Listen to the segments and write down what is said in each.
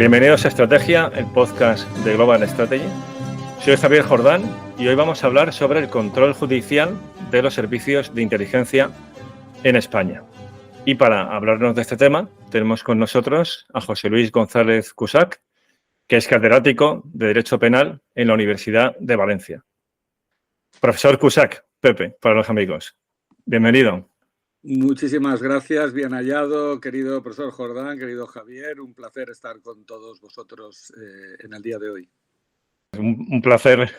Bienvenidos a Estrategia, el podcast de Global Strategy. Soy Javier Jordán y hoy vamos a hablar sobre el control judicial de los servicios de inteligencia en España. Y para hablarnos de este tema, tenemos con nosotros a José Luis González Cusac, que es catedrático de Derecho Penal en la Universidad de Valencia. Profesor Cusac, Pepe, para los amigos. Bienvenido. Muchísimas gracias, bien hallado, querido profesor Jordán, querido Javier. Un placer estar con todos vosotros en el día de hoy. Un placer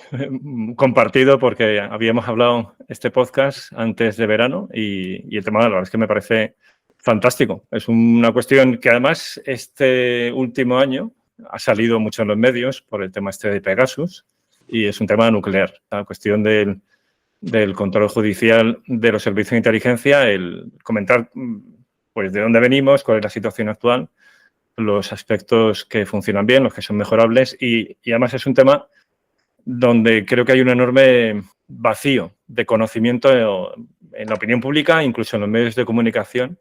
compartido porque habíamos hablado este podcast antes de verano y el tema, la verdad es que me parece fantástico. Es una cuestión que además este último año ha salido mucho en los medios por el tema este de Pegasus y es un tema nuclear. La cuestión del control judicial de los servicios de inteligencia, el comentar pues de dónde venimos, cuál es la situación actual, los aspectos que funcionan bien, los que son mejorables y además es un tema donde creo que hay un enorme vacío de conocimiento en la opinión pública, incluso en los medios de comunicación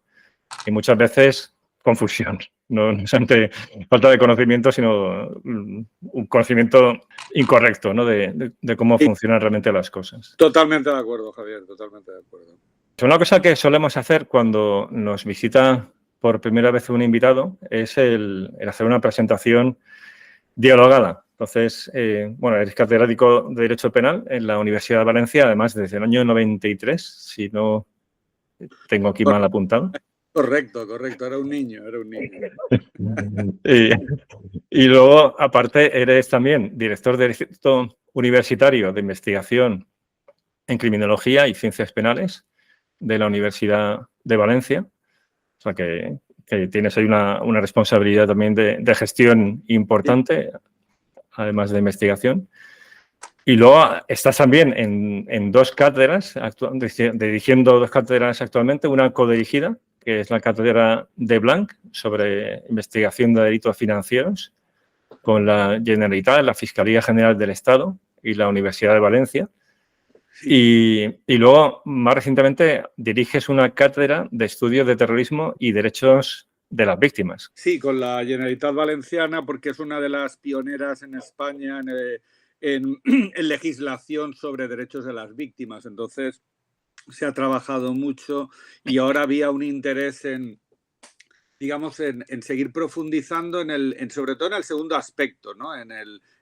y muchas veces confusión. No solamente falta de conocimiento, sino un conocimiento incorrecto, ¿no? de cómo funcionan realmente las cosas. Totalmente de acuerdo, Javier, totalmente de acuerdo. Una cosa que solemos hacer cuando nos visita por primera vez un invitado es el hacer una presentación dialogada. Entonces, eres catedrático de Derecho Penal en la Universidad de Valencia, además desde el año 93, si no tengo aquí mal apuntado. Correcto, era un niño. Y luego, aparte, eres también director del Instituto Universitario de Investigación en Criminología y Ciencias Penales de la Universidad de Valencia. O sea, que tienes ahí una responsabilidad también de gestión importante, además de investigación. Y luego estás también en dos cátedras, dirigiendo dos cátedras actualmente, una codirigida, que es la cátedra de Blanc, sobre investigación de delitos financieros, con la Generalitat, la Fiscalía General del Estado y la Universidad de Valencia. Sí. Y luego, más recientemente, diriges una cátedra de estudios de terrorismo y derechos de las víctimas. Sí, con la Generalitat Valenciana, porque es una de las pioneras en España en legislación sobre derechos de las víctimas. Entonces, se ha trabajado mucho y ahora había un interés en seguir profundizando sobre todo en el segundo aspecto, ¿no? En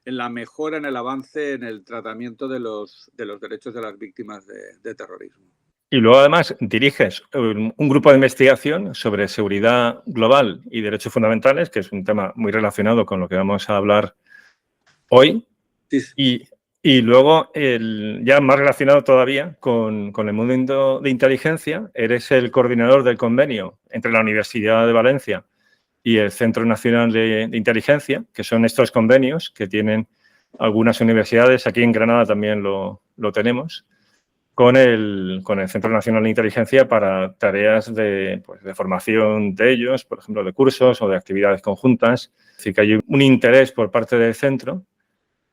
la mejora, en el avance, en el tratamiento de los derechos de las víctimas de terrorismo. Y luego, además, diriges un grupo de investigación sobre seguridad global y derechos fundamentales, que es un tema muy relacionado con lo que vamos a hablar hoy. Sí. Y luego, ya más relacionado todavía con el mundo de inteligencia, eres el coordinador del convenio entre la Universidad de Valencia y el Centro Nacional de Inteligencia, que son estos convenios que tienen algunas universidades. Aquí en Granada también lo tenemos, con el Centro Nacional de Inteligencia para tareas de formación de ellos, por ejemplo, de cursos o de actividades conjuntas. Es decir, que hay un interés por parte del centro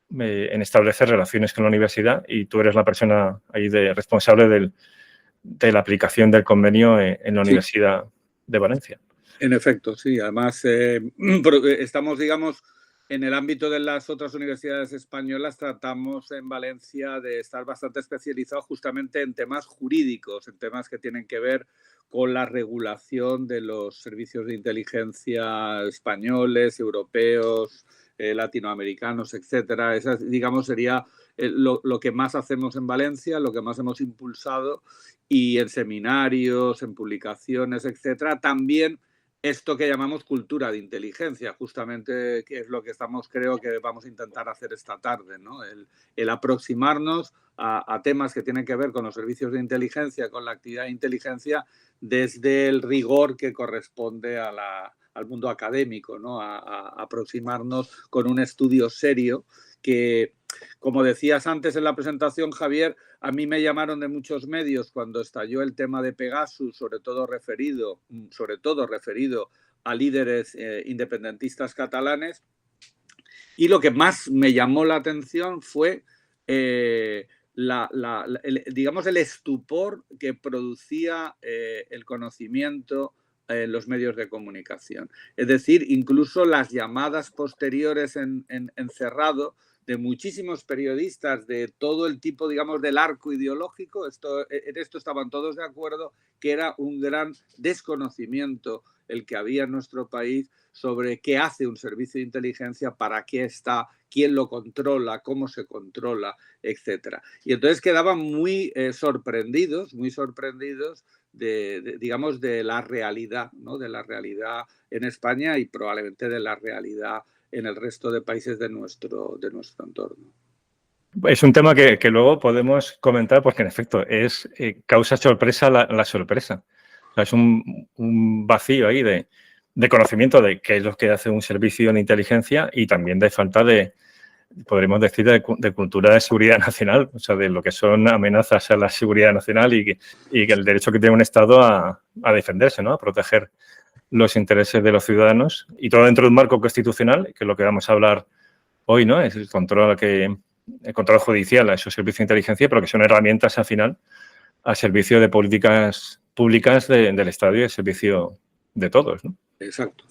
en establecer relaciones con la universidad y tú eres la persona ahí responsable de la aplicación del convenio en la Universidad de Valencia. En efecto, sí. Además, estamos, digamos, en el ámbito de las otras universidades españolas, tratamos en Valencia de estar bastante especializados justamente en temas jurídicos, en temas que tienen que ver con la regulación de los servicios de inteligencia españoles, europeos, latinoamericanos, etcétera. Esa, digamos, sería lo que más hacemos en Valencia, lo que más hemos impulsado, y en seminarios, en publicaciones, etcétera. También esto que llamamos cultura de inteligencia, justamente, que es lo que creo que vamos a intentar hacer esta tarde, ¿no? El aproximarnos a temas que tienen que ver con los servicios de inteligencia, con la actividad de inteligencia, desde el rigor que corresponde al mundo académico, ¿no? A aproximarnos con un estudio serio que, como decías antes en la presentación, Javier, a mí me llamaron de muchos medios cuando estalló el tema de Pegasus, sobre todo referido a líderes independentistas catalanes, y lo que más me llamó la atención fue digamos, el estupor que producía el conocimiento los medios de comunicación. Es decir, incluso las llamadas posteriores en cerrado de muchísimos periodistas de todo el tipo, digamos, del arco ideológico, en esto estaban todos de acuerdo, que era un gran desconocimiento el que había en nuestro país sobre qué hace un servicio de inteligencia, para qué está, quién lo controla, cómo se controla, etcétera. Y entonces quedaban muy sorprendidos digamos, de la realidad, ¿no? De la realidad en España y probablemente de la realidad en el resto de países de nuestro entorno. Es un tema que luego podemos comentar porque, en efecto, causa sorpresa la sorpresa. O sea, es un vacío ahí de conocimiento de qué es lo que hace un servicio de inteligencia y también de falta podremos decir, de cultura de seguridad nacional, o sea, de lo que son amenazas a la seguridad nacional y el derecho que tiene un Estado a defenderse, ¿no? A proteger los intereses de los ciudadanos, y todo dentro de un marco constitucional, que es lo que vamos a hablar hoy, ¿no? Es el control judicial a esos servicios de inteligencia, pero que son herramientas al final al servicio de políticas públicas del Estado y al servicio de todos, ¿no? Exacto.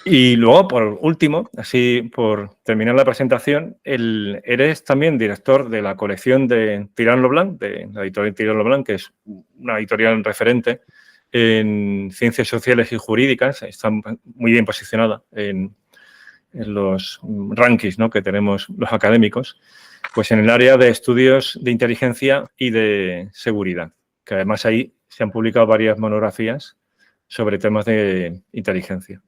Y luego, por último, así por terminar la presentación, eres también director de la colección de Tirant lo Blanc, de la editorial Tirant lo Blanc, que es una editorial referente en ciencias sociales y jurídicas. Está muy bien posicionada en los rankings, ¿no?, que tenemos los académicos, pues en el área de estudios de inteligencia y de seguridad, que además ahí se han publicado varias monografías sobre temas de inteligencia.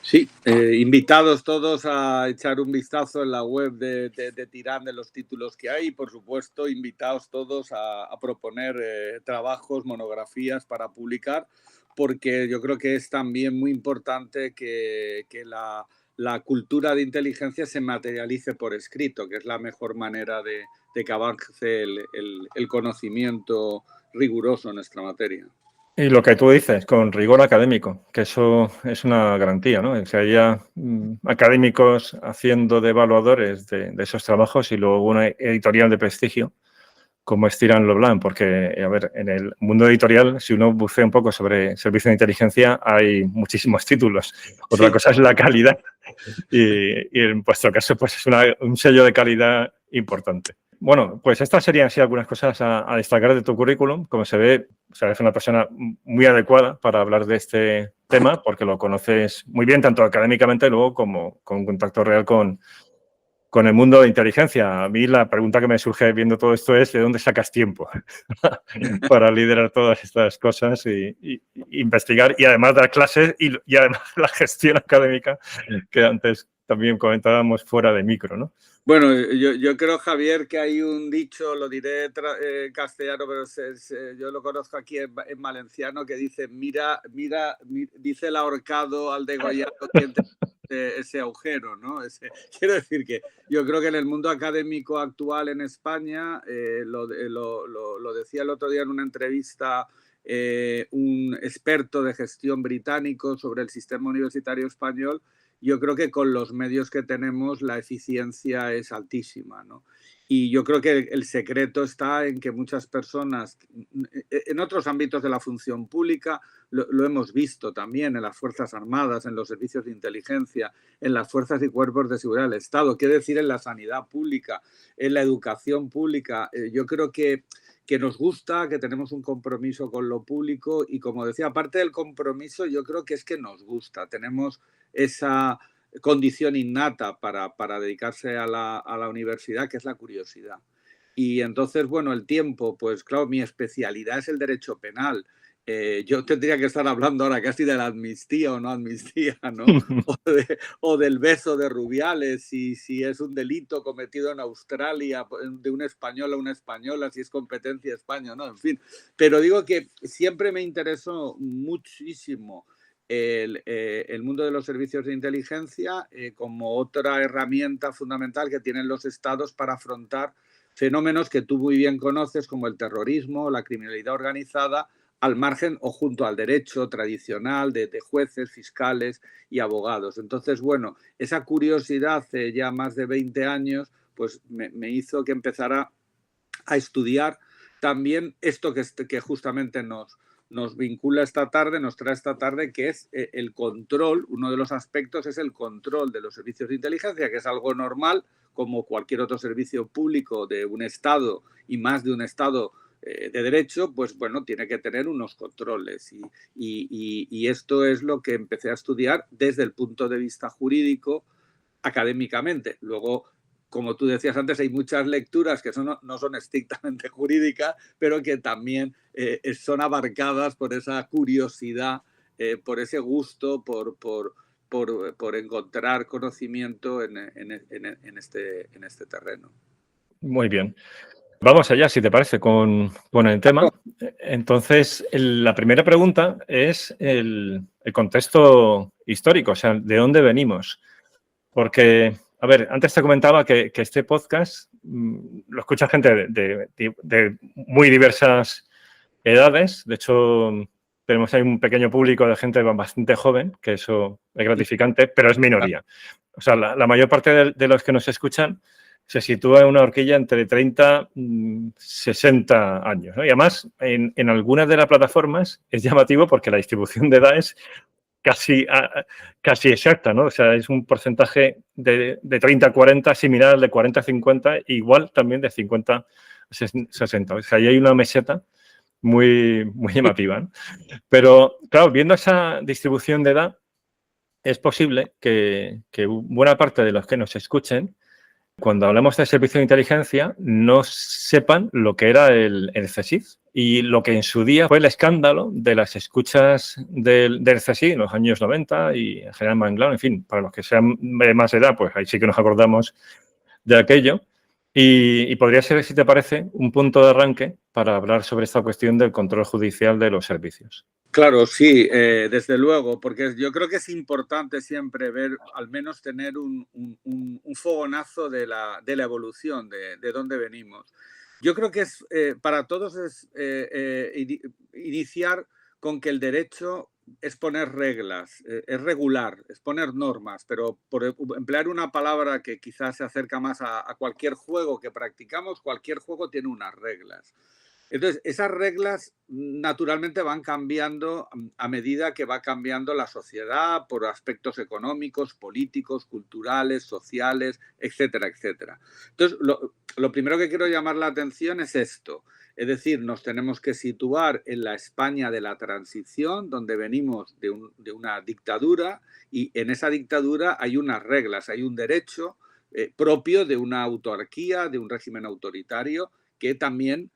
Sí, invitados todos a echar un vistazo en la web de Tirant de los títulos que hay y, por supuesto, invitados todos a proponer trabajos, monografías para publicar, porque yo creo que es también muy importante que la cultura de inteligencia se materialice por escrito, que es la mejor manera de que avance el conocimiento riguroso en nuestra materia. Y lo que tú dices, con rigor académico, que eso es una garantía, ¿no? Que haya académicos haciendo de evaluadores de esos trabajos y luego una editorial de prestigio como es Tirant lo Blanc, porque, a ver, en el mundo editorial, si uno bucea un poco sobre servicios de inteligencia, hay muchísimos títulos. Otra cosa es la calidad y en vuestro caso, pues es un sello de calidad importante. Bueno, pues estas serían así algunas cosas a destacar de tu currículum. Como se ve, eres una persona muy adecuada para hablar de este tema porque lo conoces muy bien, tanto académicamente luego como con contacto real con el mundo de inteligencia. A mí la pregunta que me surge viendo todo esto es ¿de dónde sacas tiempo para liderar todas estas cosas y investigar y además dar clases y además la gestión académica que antes también comentábamos fuera de micro, ¿no? Bueno, yo creo, Javier, que hay un dicho, lo diré en castellano, pero yo lo conozco aquí en valenciano, que dice, mira, dice el ahorcado al degollado quien te ese agujero, ¿no? Quiero decir que yo creo que en el mundo académico actual en España, lo decía el otro día en una entrevista un experto de gestión británico sobre el sistema universitario español, yo creo que con los medios que tenemos la eficiencia es altísima, ¿no? Y yo creo que el secreto está en que muchas personas, en otros ámbitos de la función pública, lo hemos visto también en las Fuerzas Armadas, en los servicios de inteligencia, en las fuerzas y cuerpos de seguridad del Estado, quiero decir, en la sanidad pública, en la educación pública. Yo creo que nos gusta, que tenemos un compromiso con lo público y, como decía, aparte del compromiso, yo creo que es que nos gusta, tenemos esa condición innata para dedicarse a la universidad, que es la curiosidad. Y entonces, bueno, el tiempo, pues claro, mi especialidad es el derecho penal. Yo tendría que estar hablando ahora casi de la amnistía o no amnistía, ¿no? o del beso de Rubiales, si es un delito cometido en Australia de un español a una española, si es competencia de España, ¿no? En fin. Pero digo que siempre me interesó muchísimo el mundo de los servicios de inteligencia como otra herramienta fundamental que tienen los estados para afrontar fenómenos que tú muy bien conoces, como el terrorismo, la criminalidad organizada, al margen o junto al derecho tradicional de jueces, fiscales y abogados. Entonces, bueno, esa curiosidad hace ya más de 20 años pues me hizo que empezara a estudiar también esto que justamente nos nos vincula esta tarde, nos trae esta tarde, que es el control. Uno de los aspectos es el control de los servicios de inteligencia, que es algo normal, como cualquier otro servicio público de un Estado y más de un Estado de derecho, pues bueno, tiene que tener unos controles. Y esto es lo que empecé a estudiar desde el punto de vista jurídico, académicamente. Luego, como tú decías antes, hay muchas lecturas que no son estrictamente jurídicas, pero que también son abarcadas por esa curiosidad, por ese gusto, por encontrar conocimiento en este terreno. Muy bien. Vamos allá, si te parece, con el tema. Entonces, la primera pregunta es el contexto histórico, o sea, ¿de dónde venimos? Porque, a ver, antes te comentaba que este podcast lo escucha gente de muy diversas edades. De hecho, tenemos ahí un pequeño público de gente bastante joven, que eso es gratificante, pero es minoría. O sea, la mayor parte de los que nos escuchan se sitúa en una horquilla entre 30 y 60 años, ¿no? Y además, en algunas de las plataformas es llamativo porque la distribución de edad es casi exacta, ¿no? O sea, es un porcentaje de 30 a 40 similar al de 40 a 50, igual también de 50 a 60. O sea, ahí hay una meseta muy llamativa, ¿no? Pero, claro, viendo esa distribución de edad, es posible que buena parte de los que nos escuchen, cuando hablamos de servicio de inteligencia, no sepan lo que era el CSIC y lo que en su día fue el escándalo de las escuchas del CSIC en los años 90 y en general Manglano, en fin, para los que sean de más edad, pues ahí sí que nos acordamos de aquello. Y podría ser, si te parece, un punto de arranque para hablar sobre esta cuestión del control judicial de los servicios. Claro, sí, desde luego, porque yo creo que es importante siempre ver, al menos tener un fogonazo de la evolución, de dónde venimos. Yo creo que para todos es iniciar con que el derecho es poner reglas, es regular, es poner normas, pero por emplear una palabra que quizás se acerca más a cualquier juego que practicamos, cualquier juego tiene unas reglas. Entonces, esas reglas naturalmente van cambiando a medida que va cambiando la sociedad por aspectos económicos, políticos, culturales, sociales, etcétera, etcétera. Entonces, lo primero que quiero llamar la atención es esto. Es decir, nos tenemos que situar en la España de la transición, donde venimos de una dictadura y en esa dictadura hay unas reglas, hay un derecho propio de una autarquía, de un régimen autoritario que también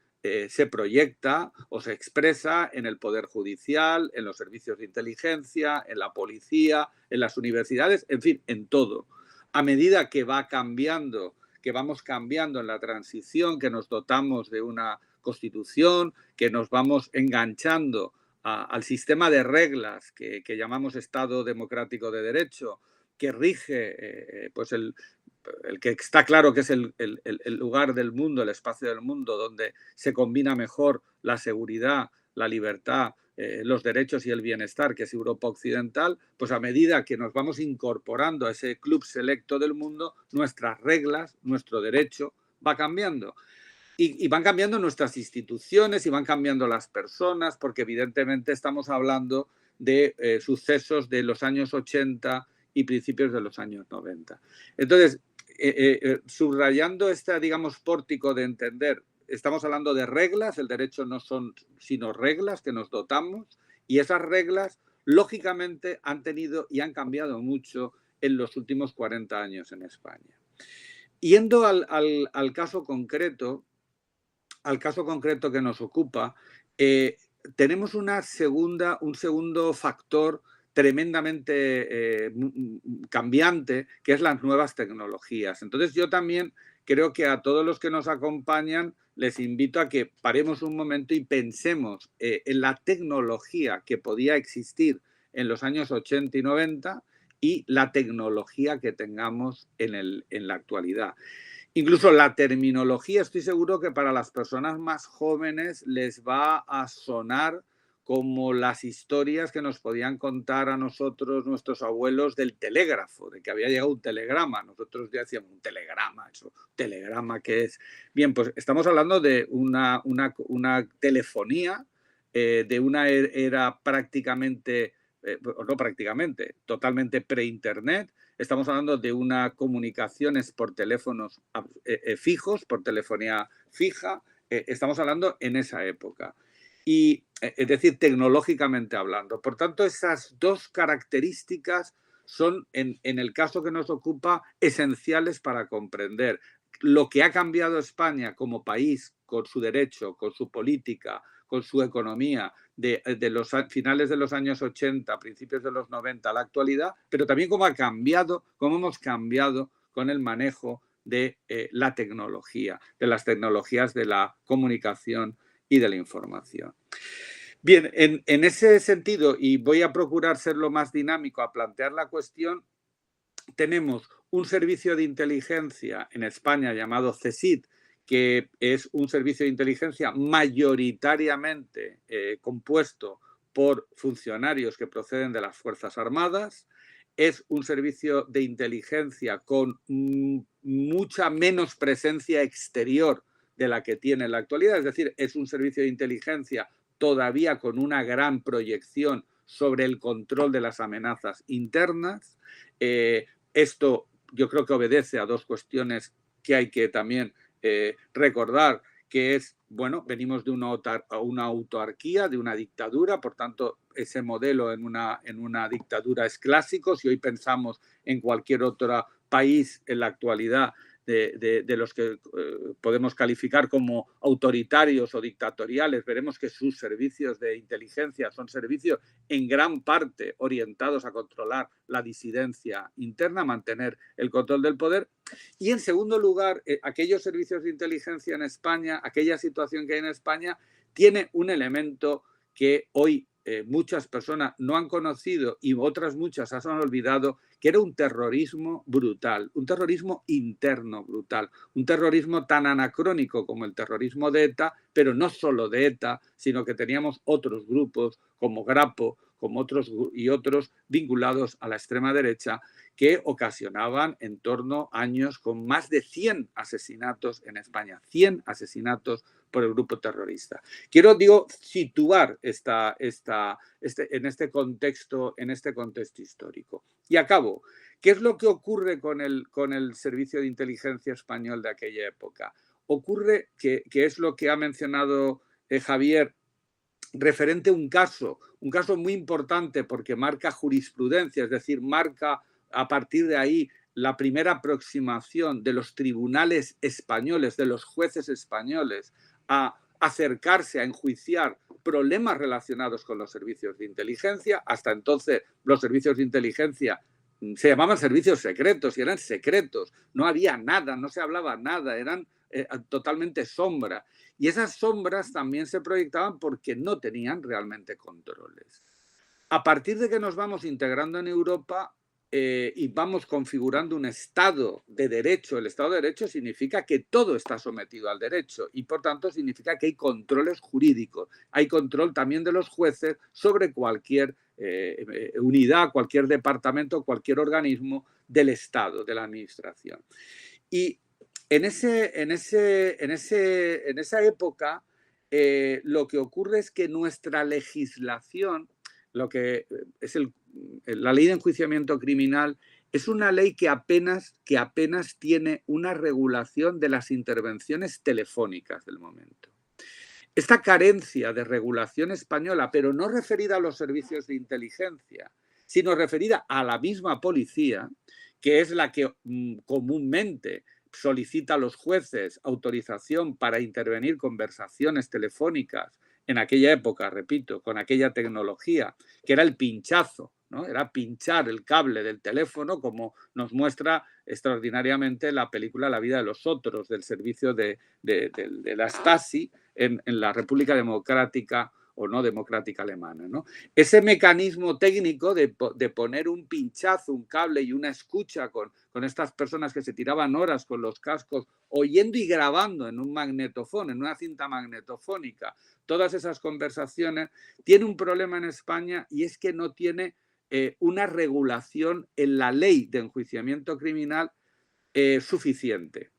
se proyecta o se expresa en el Poder Judicial, en los servicios de inteligencia, en la policía, en las universidades, en fin, en todo. A medida que va cambiando, que vamos cambiando en la transición, que nos dotamos de una constitución, que nos vamos enganchando al sistema de reglas que llamamos Estado Democrático de Derecho, que rige pues el que está claro que es el lugar del mundo, el espacio del mundo donde se combina mejor la seguridad, la libertad, los derechos y el bienestar, que es Europa Occidental, pues a medida que nos vamos incorporando a ese club selecto del mundo, nuestras reglas, nuestro derecho va cambiando. Y van cambiando nuestras instituciones y van cambiando las personas, porque evidentemente estamos hablando de sucesos de los años 80 y principios de los años 90. Entonces, subrayando este, digamos, pórtico de entender, estamos hablando de reglas, el derecho no son sino reglas que nos dotamos y esas reglas, lógicamente, han tenido y han cambiado mucho en los últimos 40 años en España. Yendo al caso concreto que nos ocupa, tenemos un segundo factor tremendamente cambiante, que es las nuevas tecnologías. Entonces, yo también creo que a todos los que nos acompañan les invito a que paremos un momento y pensemos en la tecnología que podía existir en los años 80 y 90 y la tecnología que tengamos en la actualidad. Incluso la terminología, estoy seguro que para las personas más jóvenes les va a sonar como las historias que nos podían contar a nosotros nuestros abuelos del telégrafo, de que había llegado un telegrama. Nosotros ya decíamos un telegrama, eso, telegrama, ¿qué es? Bien, pues estamos hablando de una telefonía de una era prácticamente, no prácticamente, totalmente pre-internet. Estamos hablando de una comunicaciones por teléfonos fijos, por telefonía fija. Estamos hablando en esa época. Y, es decir, tecnológicamente hablando. Por tanto, esas dos características son, en el caso que nos ocupa, esenciales para comprender lo que ha cambiado España como país, con su derecho, con su política, con su economía, de los finales de los años 80, principios de los 90 a la actualidad, pero también cómo hemos cambiado con el manejo de la tecnología, de las tecnologías de la comunicación y de la información. Bien, en ese sentido, y voy a procurar ser lo más dinámico a plantear la cuestión, tenemos un servicio de inteligencia en España llamado CSIC, que es un servicio de inteligencia mayoritariamente compuesto por funcionarios que proceden de las Fuerzas Armadas. Es un servicio de inteligencia con mucha menos presencia exterior de la que tiene en la actualidad. Es decir, es un servicio de inteligencia todavía con una gran proyección sobre el control de las amenazas internas. Esto yo creo que obedece a dos cuestiones que hay que también recordar, que es, bueno, venimos de una autarquía, de una dictadura, por tanto, ese modelo en una dictadura es clásico. Si hoy pensamos en cualquier otro país en la actualidad de los que podemos calificar como autoritarios o dictatoriales, veremos que sus servicios de inteligencia son servicios en gran parte orientados a controlar la disidencia interna, mantener el control del poder. Y en segundo lugar, aquellos servicios de inteligencia en España, aquella situación que hay en España, tiene un elemento que hoy muchas personas no han conocido y otras muchas han olvidado, que era un terrorismo brutal, un terrorismo interno brutal, un terrorismo tan anacrónico como el terrorismo de ETA, pero no solo de ETA, sino que teníamos otros grupos como Grapo, como otros vinculados a la extrema derecha, que ocasionaban en torno a años con más de 100 asesinatos en España, 100 asesinatos por el grupo terrorista. Quiero, situar en este contexto histórico. Y acabo. ¿Qué es lo que ocurre con el servicio de inteligencia español de aquella época? Ocurre que es lo que ha mencionado Javier, referente a un caso muy importante porque marca jurisprudencia, es decir, marca a partir de ahí la primera aproximación de los tribunales españoles, de los jueces españoles, a acercarse a enjuiciar problemas relacionados con los servicios de inteligencia. Hasta entonces los servicios de inteligencia se llamaban servicios secretos y eran secretos, no había nada, no se hablaba nada, eran totalmente sombra. Y esas sombras también se proyectaban porque no tenían realmente controles. A partir de que nos vamos integrando en Europa y vamos configurando un Estado de Derecho, el Estado de Derecho significa que todo está sometido al derecho y, por tanto, significa que hay controles jurídicos. Hay control también de los jueces sobre cualquier unidad, cualquier departamento, cualquier organismo del Estado, de la Administración. Y en esa época lo que ocurre es que nuestra legislación, lo que es la ley de enjuiciamiento criminal, es una ley que apenas tiene una regulación de las intervenciones telefónicas del momento. Esta carencia de regulación española, pero no referida a los servicios de inteligencia, sino referida a la misma policía, que es la que comúnmente solicita a los jueces autorización para intervenir conversaciones telefónicas en aquella época, repito, con aquella tecnología, que era el pinchazo, ¿no? Era pinchar el cable del teléfono, como nos muestra extraordinariamente la película La vida de los otros, del servicio de la Stasi en la República Democrática o no democrática alemana, ¿no? Ese mecanismo técnico de poner un pinchazo, un cable y una escucha con estas personas que se tiraban horas con los cascos oyendo y grabando en un magnetofón, en una cinta magnetofónica, todas esas conversaciones, tiene un problema en España y es que no tiene una regulación en la ley de enjuiciamiento criminal suficiente.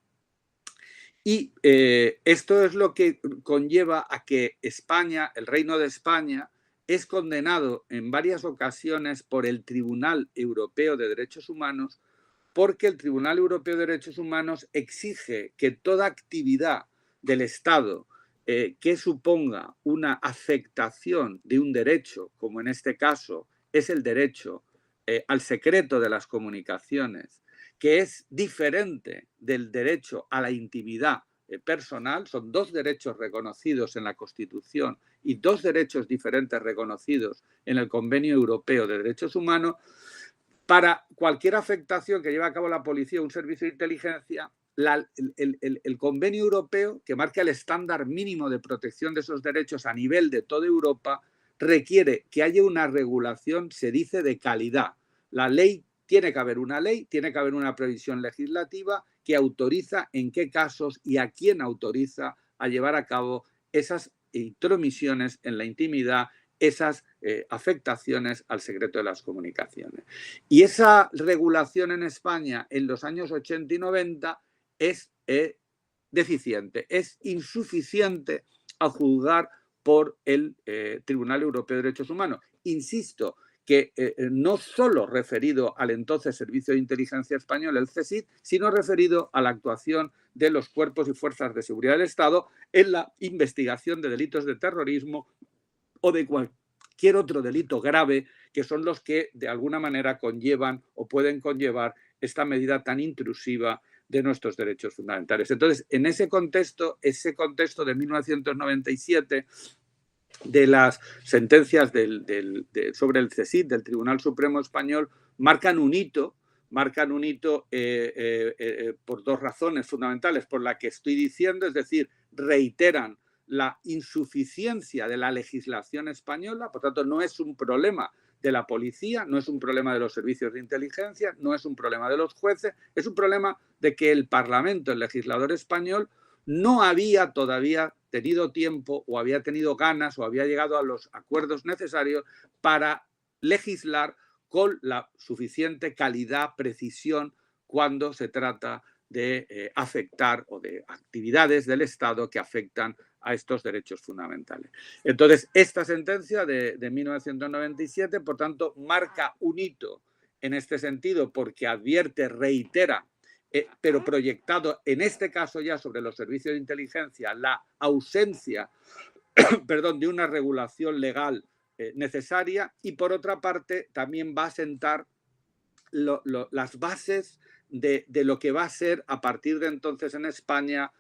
Y esto es lo que conlleva a que España, el Reino de España, es condenado en varias ocasiones por el Tribunal Europeo de Derechos Humanos, porque el Tribunal Europeo de Derechos Humanos exige que toda actividad del Estado que suponga una afectación de un derecho, como en este caso es el derecho al secreto de las comunicaciones, que es diferente del derecho a la intimidad personal, son dos derechos reconocidos en la Constitución y dos derechos diferentes reconocidos en el Convenio Europeo de Derechos Humanos. Para cualquier afectación que lleve a cabo la policía o un servicio de inteligencia, el convenio europeo, que marca el estándar mínimo de protección de esos derechos a nivel de toda Europa, requiere que haya una regulación, se dice, de calidad. La ley, tiene que haber una ley, tiene que haber una previsión legislativa que autoriza en qué casos y a quién autoriza a llevar a cabo esas intromisiones en la intimidad, esas afectaciones al secreto de las comunicaciones. Y esa regulación en España en los años 80 y 90 es deficiente, es insuficiente a juzgar por el Tribunal Europeo de Derechos Humanos. Insisto que no solo referido al entonces Servicio de Inteligencia Español, el CSIC, sino referido a la actuación de los cuerpos y fuerzas de seguridad del Estado en la investigación de delitos de terrorismo o de cualquier otro delito grave, que son los que de alguna manera conllevan o pueden conllevar esta medida tan intrusiva de nuestros derechos fundamentales. Entonces, en ese contexto de 1997, de las sentencias sobre el CSIC, del Tribunal Supremo Español, marcan un hito por dos razones fundamentales, por la que estoy diciendo, es decir, reiteran la insuficiencia de la legislación española, por tanto, no es un problema de la policía, no es un problema de los servicios de inteligencia, no es un problema de los jueces, es un problema de que el Parlamento, el legislador español, no había todavía tenido tiempo o había tenido ganas o había llegado a los acuerdos necesarios para legislar con la suficiente calidad, precisión, cuando se trata de afectar o de actividades del Estado que afectan a estos derechos fundamentales. Entonces, esta sentencia de 1997, por tanto, marca un hito en este sentido porque advierte, reitera, pero proyectado en este caso ya sobre los servicios de inteligencia, la ausencia de una regulación legal necesaria, y por otra parte también va a sentar las bases de lo que va a ser a partir de entonces en España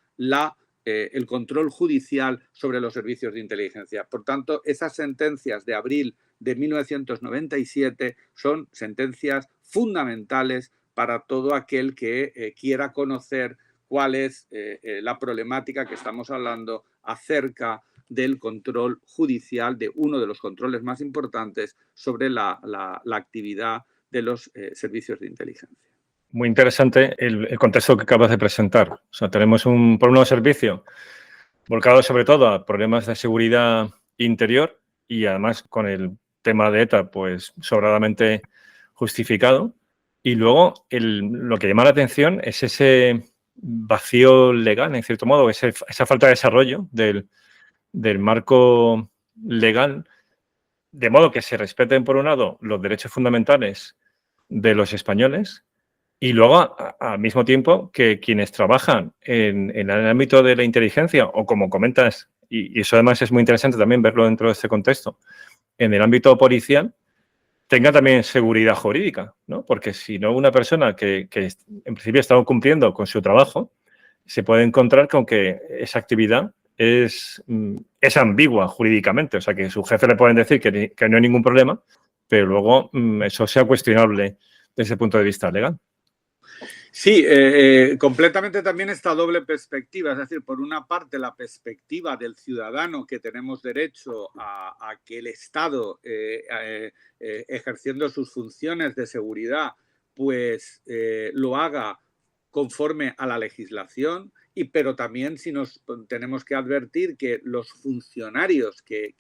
el control judicial sobre los servicios de inteligencia. Por tanto, esas sentencias de abril de 1997 son sentencias fundamentales para todo aquel que quiera conocer cuál es la problemática que estamos hablando acerca del control judicial, de uno de los controles más importantes sobre la actividad de los servicios de inteligencia. Muy interesante el contexto que acabas de presentar. O sea, tenemos por un lado, servicio volcado sobre todo a problemas de seguridad interior y además con el tema de ETA pues sobradamente justificado. Y luego lo que llama la atención es ese vacío legal, en cierto modo, esa falta de desarrollo del marco legal, de modo que se respeten, por un lado, los derechos fundamentales de los españoles y luego, al mismo tiempo, que quienes trabajan en el ámbito de la inteligencia, o como comentas, y eso además es muy interesante también verlo dentro de este contexto, en el ámbito policial, tenga también seguridad jurídica, ¿no? Porque si no, una persona que en principio está cumpliendo con su trabajo, se puede encontrar con que esa actividad es ambigua jurídicamente. O sea, que su jefe le pueden decir que no hay ningún problema, pero luego eso sea cuestionable desde el punto de vista legal. Sí, completamente también esta doble perspectiva, es decir, por una parte la perspectiva del ciudadano que tenemos derecho a que el Estado, ejerciendo sus funciones de seguridad, pues lo haga conforme a la legislación, pero también si nos tenemos que advertir que los funcionarios que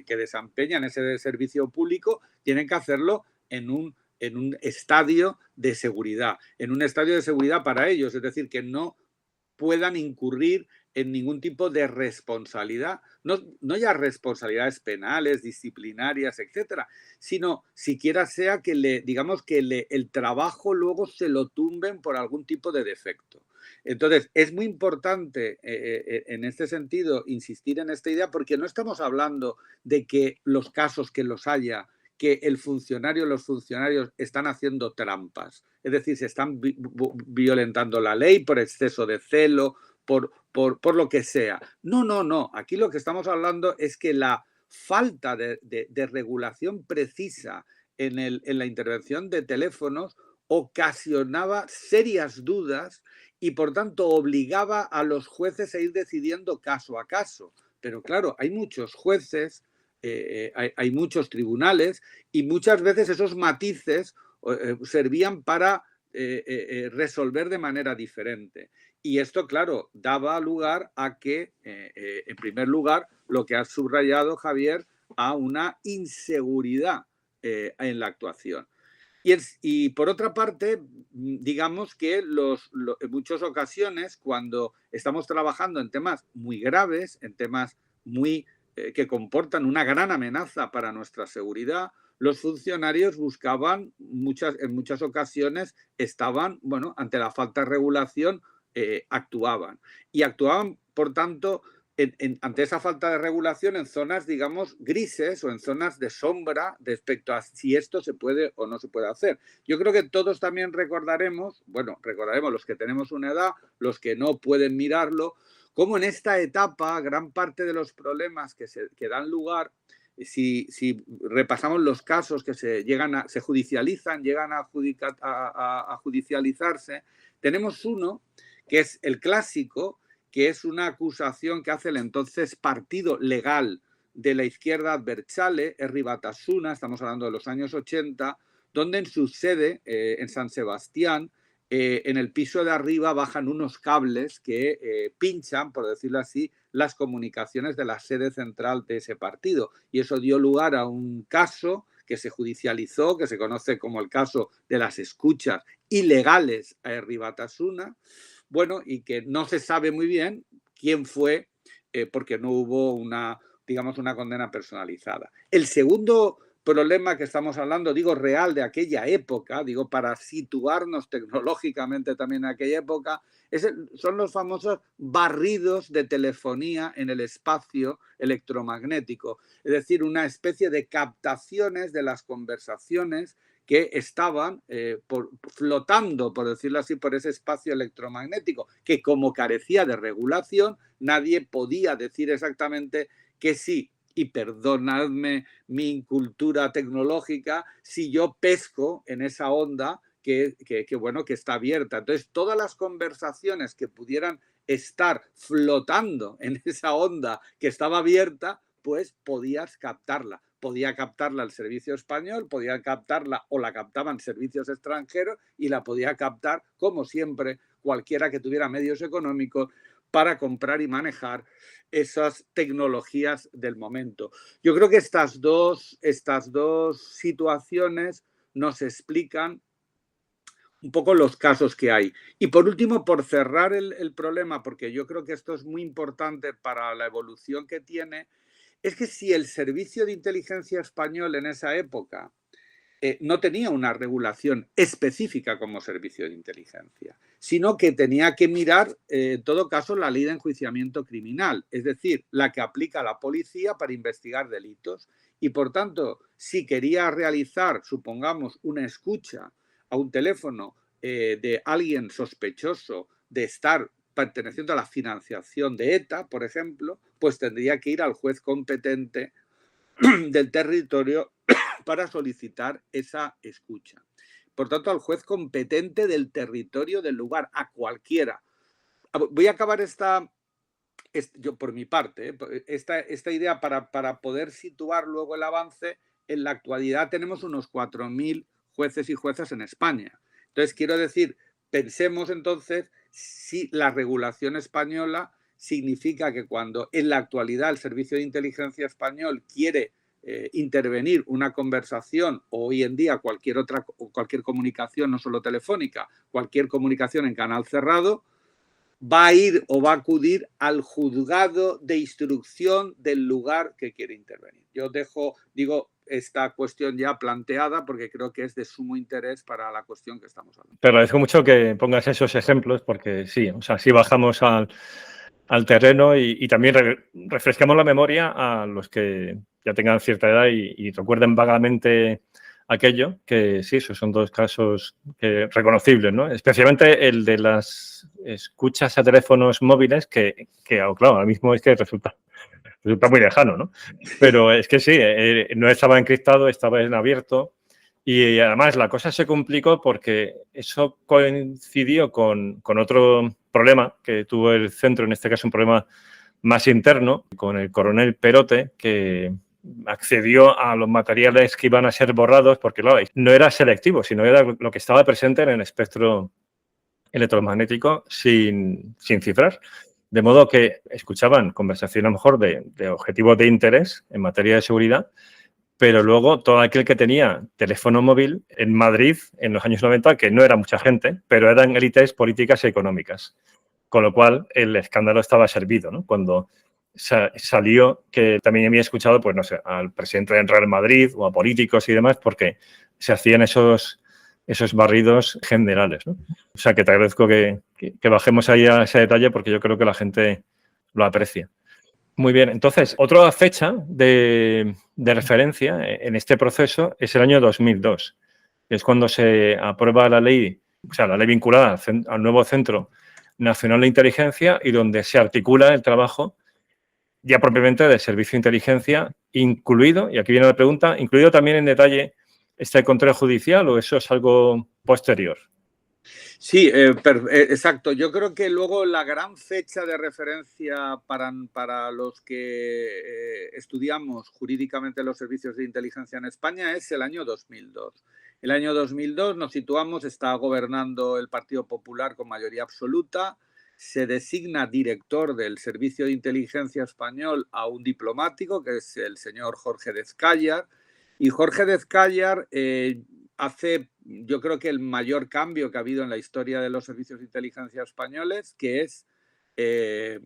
desempeñan ese servicio público tienen que hacerlo en un estadio de seguridad, para ellos, es decir, que no puedan incurrir en ningún tipo de responsabilidad, no ya responsabilidades penales, disciplinarias, etcétera, sino siquiera sea que el trabajo luego se lo tumben por algún tipo de defecto. Entonces, es muy importante en este sentido insistir en esta idea, porque no estamos hablando de que los casos que los haya, que los funcionarios están haciendo trampas, es decir, se están violentando la ley por exceso de celo, por lo que sea. No. Aquí lo que estamos hablando es que la falta de regulación precisa en la intervención de teléfonos ocasionaba serias dudas y, por tanto, obligaba a los jueces a ir decidiendo caso a caso. Pero, claro, hay muchos jueces, hay muchos tribunales y muchas veces esos matices servían para resolver de manera diferente. Y esto, claro, daba lugar a que, en primer lugar, lo que has subrayado, Javier, a una inseguridad en la actuación. Y por otra parte, digamos que en muchas ocasiones, cuando estamos trabajando en temas muy graves, en temas que comportan una gran amenaza para nuestra seguridad, los funcionarios buscaban, en muchas ocasiones, estaban, ante la falta de regulación, actuaban. Y actuaban, por tanto, ante esa falta de regulación en zonas, digamos, grises o en zonas de sombra respecto a si esto se puede o no se puede hacer. Yo creo que todos también recordaremos los que tenemos una edad, los que no pueden mirarlo, cómo en esta etapa gran parte de los problemas que dan lugar, si repasamos los casos que se judicializan, llegan a judicializarse, tenemos uno que es el clásico, que es una acusación que hace el entonces partido legal de la izquierda Abertzale, Herri Batasuna, estamos hablando de los años 80, donde en su sede, en San Sebastián, en el piso de arriba bajan unos cables que pinchan, por decirlo así, las comunicaciones de la sede central de ese partido. Y eso dio lugar a un caso que se judicializó, que se conoce como el caso de las escuchas ilegales a Herri Batasuna, y que no se sabe muy bien quién fue, porque no hubo una condena personalizada. El segundo problema que estamos hablando, real de aquella época, para situarnos tecnológicamente también en aquella época, son los famosos barridos de telefonía en el espacio electromagnético, es decir, una especie de captaciones de las conversaciones que estaban flotando, por decirlo así, por ese espacio electromagnético, que como carecía de regulación, nadie podía decir exactamente que sí. Y perdonadme mi incultura tecnológica, si yo pesco en esa onda que está abierta. Entonces, todas las conversaciones que pudieran estar flotando en esa onda que estaba abierta, pues podías captarla. Podía captarla el servicio español, podía captarla o la captaban servicios extranjeros y la podía captar, como siempre, cualquiera que tuviera medios económicos para comprar y manejar esas tecnologías del momento. Yo creo que estas dos situaciones nos explican un poco los casos que hay. Y por último, por cerrar el problema, porque yo creo que esto es muy importante para la evolución que tiene, es que si el servicio de inteligencia español en esa época no tenía una regulación específica como servicio de inteligencia, sino que tenía que mirar, en todo caso, la ley de enjuiciamiento criminal, es decir, la que aplica la policía para investigar delitos. Y, por tanto, si quería realizar, supongamos, una escucha a un teléfono de alguien sospechoso de estar perteneciendo a la financiación de ETA, por ejemplo, pues tendría que ir al juez competente del territorio para solicitar esa escucha. Por tanto, al juez competente del territorio del lugar, a cualquiera. Voy a acabar yo por mi parte, esta idea para poder situar luego el avance. En la actualidad tenemos unos 4.000 jueces y juezas en España. Entonces, quiero decir, pensemos entonces si la regulación española significa que cuando en la actualidad el Servicio de Inteligencia Español quiere intervenir una conversación, o hoy en día cualquier comunicación, no solo telefónica, cualquier comunicación en canal cerrado, va a ir o va a acudir al juzgado de instrucción del lugar que quiere intervenir. Yo digo esta cuestión ya planteada porque creo que es de sumo interés para la cuestión que estamos hablando. Te agradezco mucho que pongas esos ejemplos porque sí, o sea, sí bajamos al terreno y también refrescamos la memoria a los que ya tengan cierta edad y recuerden vagamente aquello, que sí, esos son dos casos reconocibles, ¿no? Especialmente el de las escuchas a teléfonos móviles que claro, ahora mismo es que resulta muy lejano, ¿no? Pero es que sí, no estaba encriptado, estaba en abierto y además la cosa se complicó porque eso coincidió con otro problema que tuvo el centro, en este caso un problema más interno, con el coronel Perote, que accedió a los materiales que iban a ser borrados porque, claro, no era selectivo, sino era lo que estaba presente en el espectro electromagnético sin cifrar. De modo que escuchaban conversaciones a lo mejor de objetivos de interés en materia de seguridad, pero luego todo aquel que tenía teléfono móvil en Madrid en los años 90, que no era mucha gente, pero eran élites políticas y económicas. Con lo cual el escándalo estaba servido, ¿no? Cuando salió, que también había escuchado, pues no sé, al presidente del Real Madrid o a políticos y demás, porque se hacían esos barridos generales, ¿no? O sea, que te agradezco que bajemos ahí a ese detalle porque yo creo que la gente lo aprecia. Muy bien, entonces, otra fecha de referencia en este proceso es el año 2002, que es cuando se aprueba la ley, o sea, la ley vinculada al nuevo Centro Nacional de Inteligencia y donde se articula el trabajo ya propiamente del Servicio de Inteligencia, incluido, y aquí viene la pregunta, incluido también en detalle este control judicial o eso es algo posterior. Sí, exacto. Yo creo que luego la gran fecha de referencia para los que estudiamos jurídicamente los servicios de inteligencia en España es el año 2002. El año 2002 nos situamos, está gobernando el Partido Popular con mayoría absoluta, se designa director del Servicio de Inteligencia Español a un diplomático, que es el señor Jorge Descallar, y Jorge Descallar hace, yo creo que el mayor cambio que ha habido en la historia de los servicios de inteligencia españoles, que es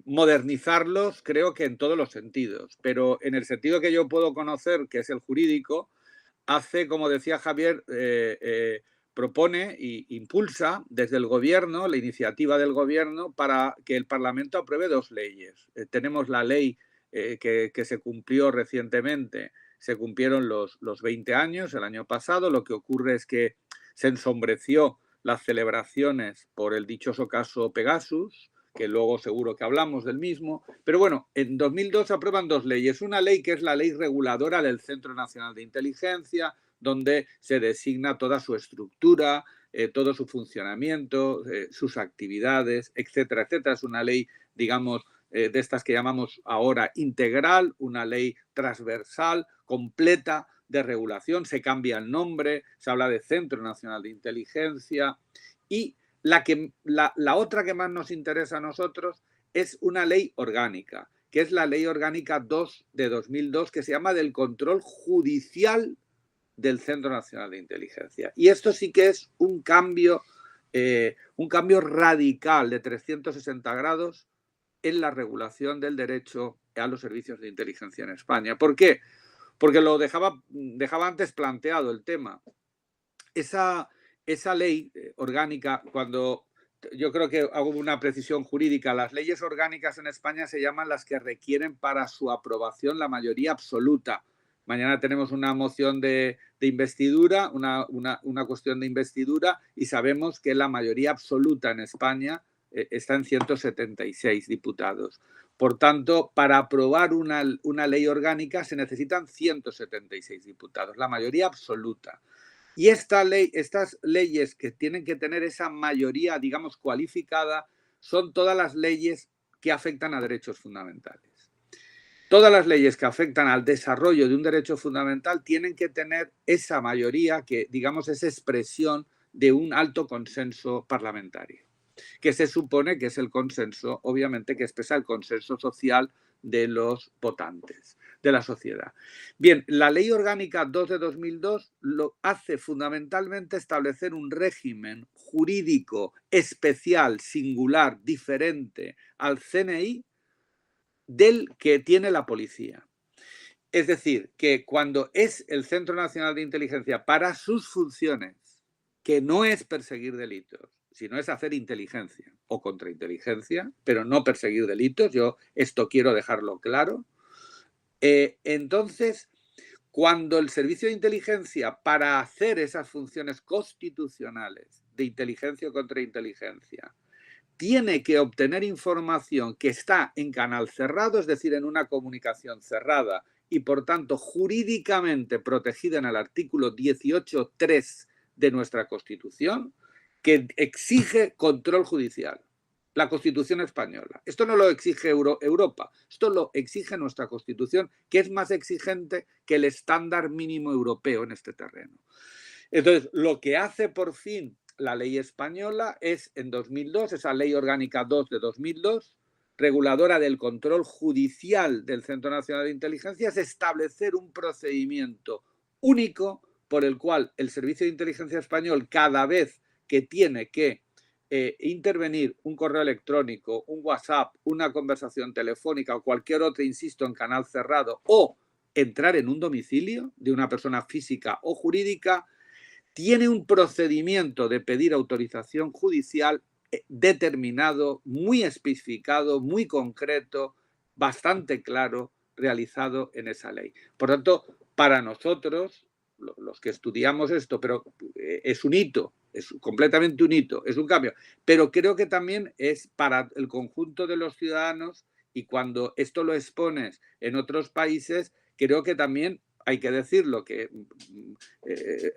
modernizarlos, creo que en todos los sentidos, pero en el sentido que yo puedo conocer, que es el jurídico, hace, como decía Javier, propone e impulsa desde el gobierno, la iniciativa del gobierno, para que el Parlamento apruebe dos leyes. Tenemos la ley que se cumplió recientemente, se cumplieron los 20 años el año pasado. Lo que ocurre es que se ensombreció las celebraciones por el dichoso caso Pegasus, que luego seguro que hablamos del mismo. Pero bueno, en 2002 se aprueban dos leyes. Una ley que es la ley reguladora del Centro Nacional de Inteligencia, donde se designa toda su estructura, todo su funcionamiento, sus actividades, etcétera, etcétera. Es una ley, digamos, de estas que llamamos ahora integral, una ley transversal, completa de regulación. Se cambia el nombre, se habla de Centro Nacional de Inteligencia. Y la otra que más nos interesa a nosotros es una ley orgánica, que es la Ley Orgánica 2 de 2002, que se llama del control judicial del Centro Nacional de Inteligencia. Y esto sí que es un cambio radical de 360 grados en la regulación del derecho a los servicios de inteligencia en España. ¿Por qué? Porque lo dejaba antes planteado el tema. Esa ley orgánica, cuando yo creo que hago una precisión jurídica, las leyes orgánicas en España se llaman las que requieren para su aprobación la mayoría absoluta. Mañana tenemos una moción de investidura, una cuestión de investidura, y sabemos que la mayoría absoluta en España está en 176 diputados. Por tanto, para aprobar una ley orgánica se necesitan 176 diputados, la mayoría absoluta. Y estas leyes que tienen que tener esa mayoría, digamos, cualificada, son todas las leyes que afectan a derechos fundamentales. Todas las leyes que afectan al desarrollo de un derecho fundamental tienen que tener esa mayoría que, digamos, es expresión de un alto consenso parlamentario, que se supone que es el consenso, obviamente, que expresa el consenso social de los votantes, de la sociedad. Bien, la Ley Orgánica 2 de 2002 lo hace fundamentalmente establecer un régimen jurídico especial, singular, diferente al CNI del que tiene la policía. Es decir, que cuando es el Centro Nacional de Inteligencia para sus funciones, que no es perseguir delitos, sino es hacer inteligencia o contrainteligencia, pero no perseguir delitos, yo esto quiero dejarlo claro, entonces, cuando el Servicio de Inteligencia, para hacer esas funciones constitucionales de inteligencia o contrainteligencia, tiene que obtener información que está en canal cerrado, es decir, en una comunicación cerrada y, por tanto, jurídicamente protegida en el artículo 18.3 de nuestra Constitución, que exige control judicial. La Constitución española. Esto no lo exige Europa, esto lo exige nuestra Constitución, que es más exigente que el estándar mínimo europeo en este terreno. Entonces, lo que hace por fin la ley española es, en 2002, esa Ley Orgánica 2 de 2002, reguladora del control judicial del Centro Nacional de Inteligencia, es establecer un procedimiento único por el cual el Servicio de Inteligencia español, cada vez que tiene que intervenir un correo electrónico, un WhatsApp, una conversación telefónica o cualquier otra, insisto, en canal cerrado, o entrar en un domicilio de una persona física o jurídica, tiene un procedimiento de pedir autorización judicial determinado, muy especificado, muy concreto, bastante claro, realizado en esa ley. Por tanto, para nosotros, los que estudiamos esto, pero es un hito, es completamente un hito, es un cambio, pero creo que también es para el conjunto de los ciudadanos, y cuando esto lo expones en otros países, creo que también hay que decirlo, que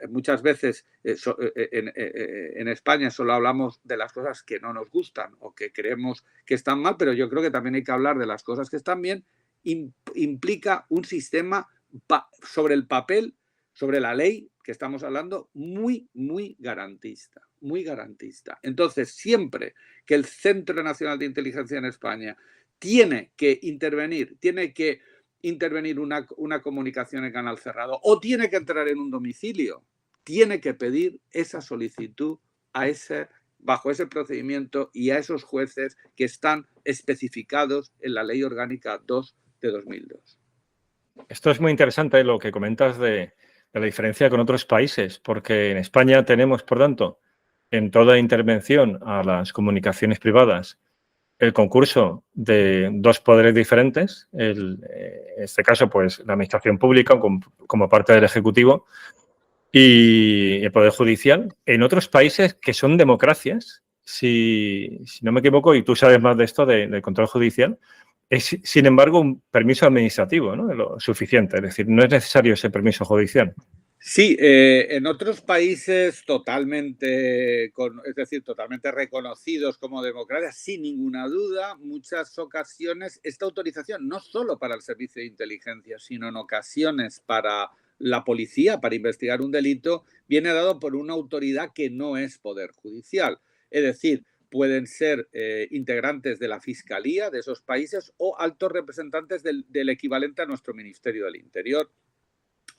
muchas veces en España solo hablamos de las cosas que no nos gustan o que creemos que están mal, pero yo creo que también hay que hablar de las cosas que están bien. Implica un sistema sobre el papel, sobre la ley que estamos hablando, muy, muy garantista, muy garantista. Entonces, siempre que el Centro Nacional de Inteligencia en España tiene que intervenir una comunicación en canal cerrado o tiene que entrar en un domicilio, tiene que pedir esa solicitud bajo ese procedimiento y a esos jueces que están especificados en la Ley Orgánica 2 de 2002. Esto es muy interesante lo que comentas de la diferencia con otros países, porque en España tenemos, por tanto, en toda intervención a las comunicaciones privadas, el concurso de dos poderes diferentes, en este caso, pues, la administración pública como parte del Ejecutivo y el Poder Judicial. En otros países que son democracias, si no me equivoco, y tú sabes más de esto, del control judicial, es, sin embargo, un permiso administrativo, ¿no? Lo suficiente, es decir, no es necesario ese permiso judicial. Sí, en otros países totalmente reconocidos como democracias, sin ninguna duda, muchas ocasiones esta autorización, no solo para el servicio de inteligencia, sino en ocasiones para la policía, para investigar un delito, viene dado por una autoridad que no es poder judicial. Es decir, pueden ser integrantes de la Fiscalía de esos países o altos representantes del equivalente a nuestro Ministerio del Interior,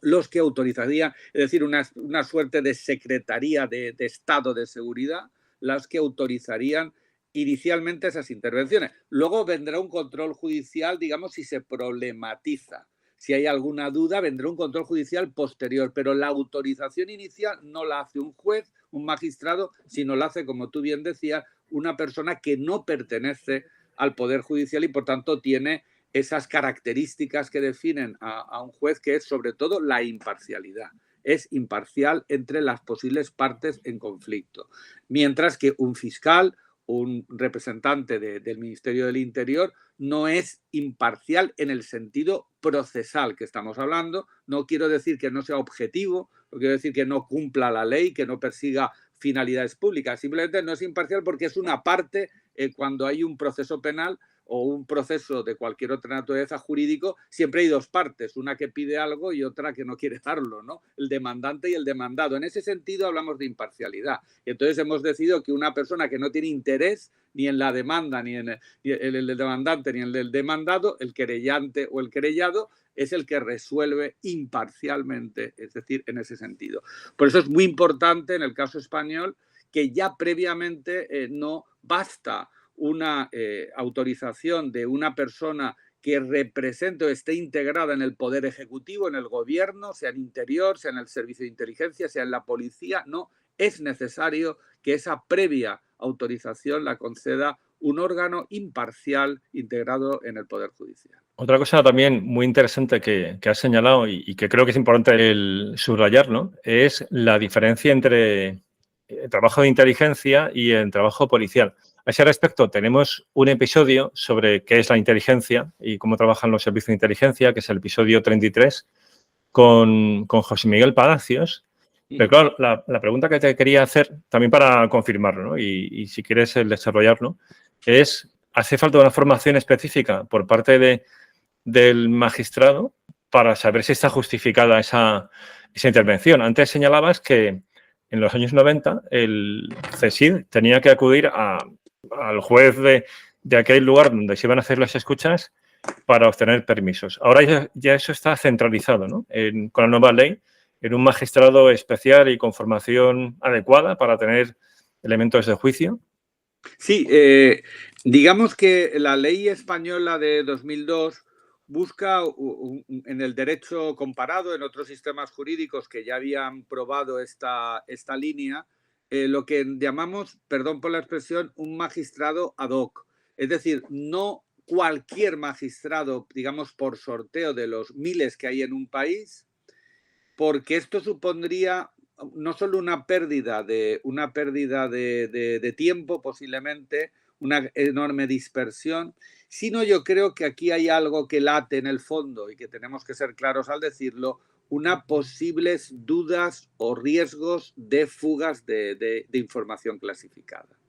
los que autorizarían, es decir, una suerte de secretaría de Estado de Seguridad, las que autorizarían inicialmente esas intervenciones. Luego vendrá un control judicial, digamos, si se problematiza. Si hay alguna duda, vendrá un control judicial posterior, pero la autorización inicial no la hace un juez, un magistrado, sino la hace, como tú bien decías, una persona que no pertenece al Poder Judicial y, por tanto, tiene esas características que definen a un juez, que es sobre todo la imparcialidad. Es imparcial entre las posibles partes en conflicto. Mientras que un fiscal, un representante del Ministerio del Interior, no es imparcial en el sentido procesal que estamos hablando. No quiero decir que no sea objetivo, no quiero decir que no cumpla la ley, que no persiga finalidades públicas. Simplemente no es imparcial porque es una parte cuando hay un proceso penal o un proceso de cualquier otra naturaleza jurídico, siempre hay dos partes, una que pide algo y otra que no quiere darlo, ¿no? El demandante y el demandado. En ese sentido hablamos de imparcialidad. Y entonces hemos decidido que una persona que no tiene interés ni en la demanda, ni en el demandante, ni en el demandado, el querellante o el querellado es el que resuelve imparcialmente, es decir, en ese sentido. Por eso es muy importante en el caso español que ya previamente no basta una autorización de una persona que represente o esté integrada en el Poder Ejecutivo, en el Gobierno, sea en Interior, sea en el Servicio de Inteligencia, sea en la Policía. No, es necesario que esa previa autorización la conceda un órgano imparcial integrado en el Poder Judicial. Otra cosa también muy interesante que has señalado y que creo que es importante el subrayar, ¿no?, es la diferencia entre el trabajo de inteligencia y el trabajo policial. A ese respecto, tenemos un episodio sobre qué es la inteligencia y cómo trabajan los servicios de inteligencia, que es el episodio 33, con José Miguel Palacios. Pero claro, la pregunta que te quería hacer, también para confirmarlo, ¿no?, y si quieres desarrollarlo, es, ¿hace falta una formación específica por parte del magistrado para saber si está justificada esa intervención? Antes señalabas que en los años 90 el CSID tenía que acudir al juez de aquel lugar donde se iban a hacer las escuchas para obtener permisos. Ahora ya eso está centralizado, ¿no?, con la nueva ley, en un magistrado especial y con formación adecuada para tener elementos de juicio. Sí, digamos que la ley española de 2002 busca en el derecho comparado, en otros sistemas jurídicos que ya habían probado esta línea, lo que llamamos, perdón por la expresión, un magistrado ad hoc. Es decir, no cualquier magistrado, digamos, por sorteo de los miles que hay en un país, porque esto supondría no solo una pérdida de tiempo, posiblemente, una enorme dispersión, sino yo creo que aquí hay algo que late en el fondo y que tenemos que ser claros al decirlo, unas posibles dudas o riesgos de fugas de información clasificada.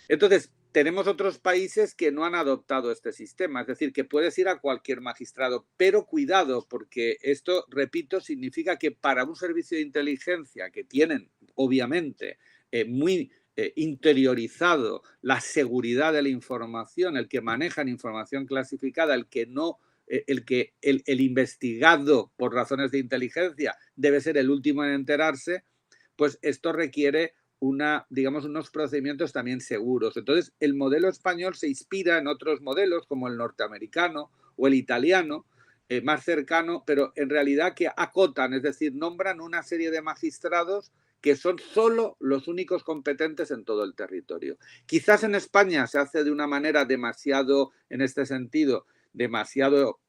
Entonces, tenemos otros países que no han adoptado este sistema, es decir, que puedes ir a cualquier magistrado, pero cuidado, porque esto, repito, significa que para un servicio de inteligencia que tienen, obviamente, muy interiorizado la seguridad de la información, el que manejan información clasificada, el investigado por razones de inteligencia debe ser el último en enterarse, pues esto requiere unos procedimientos también seguros. Entonces, el modelo español se inspira en otros modelos como el norteamericano o el italiano, más cercano, pero en realidad que acotan, es decir, nombran una serie de magistrados que son solo los únicos competentes en todo el territorio. Quizás en España se hace de una manera demasiado, en este sentido, demasiado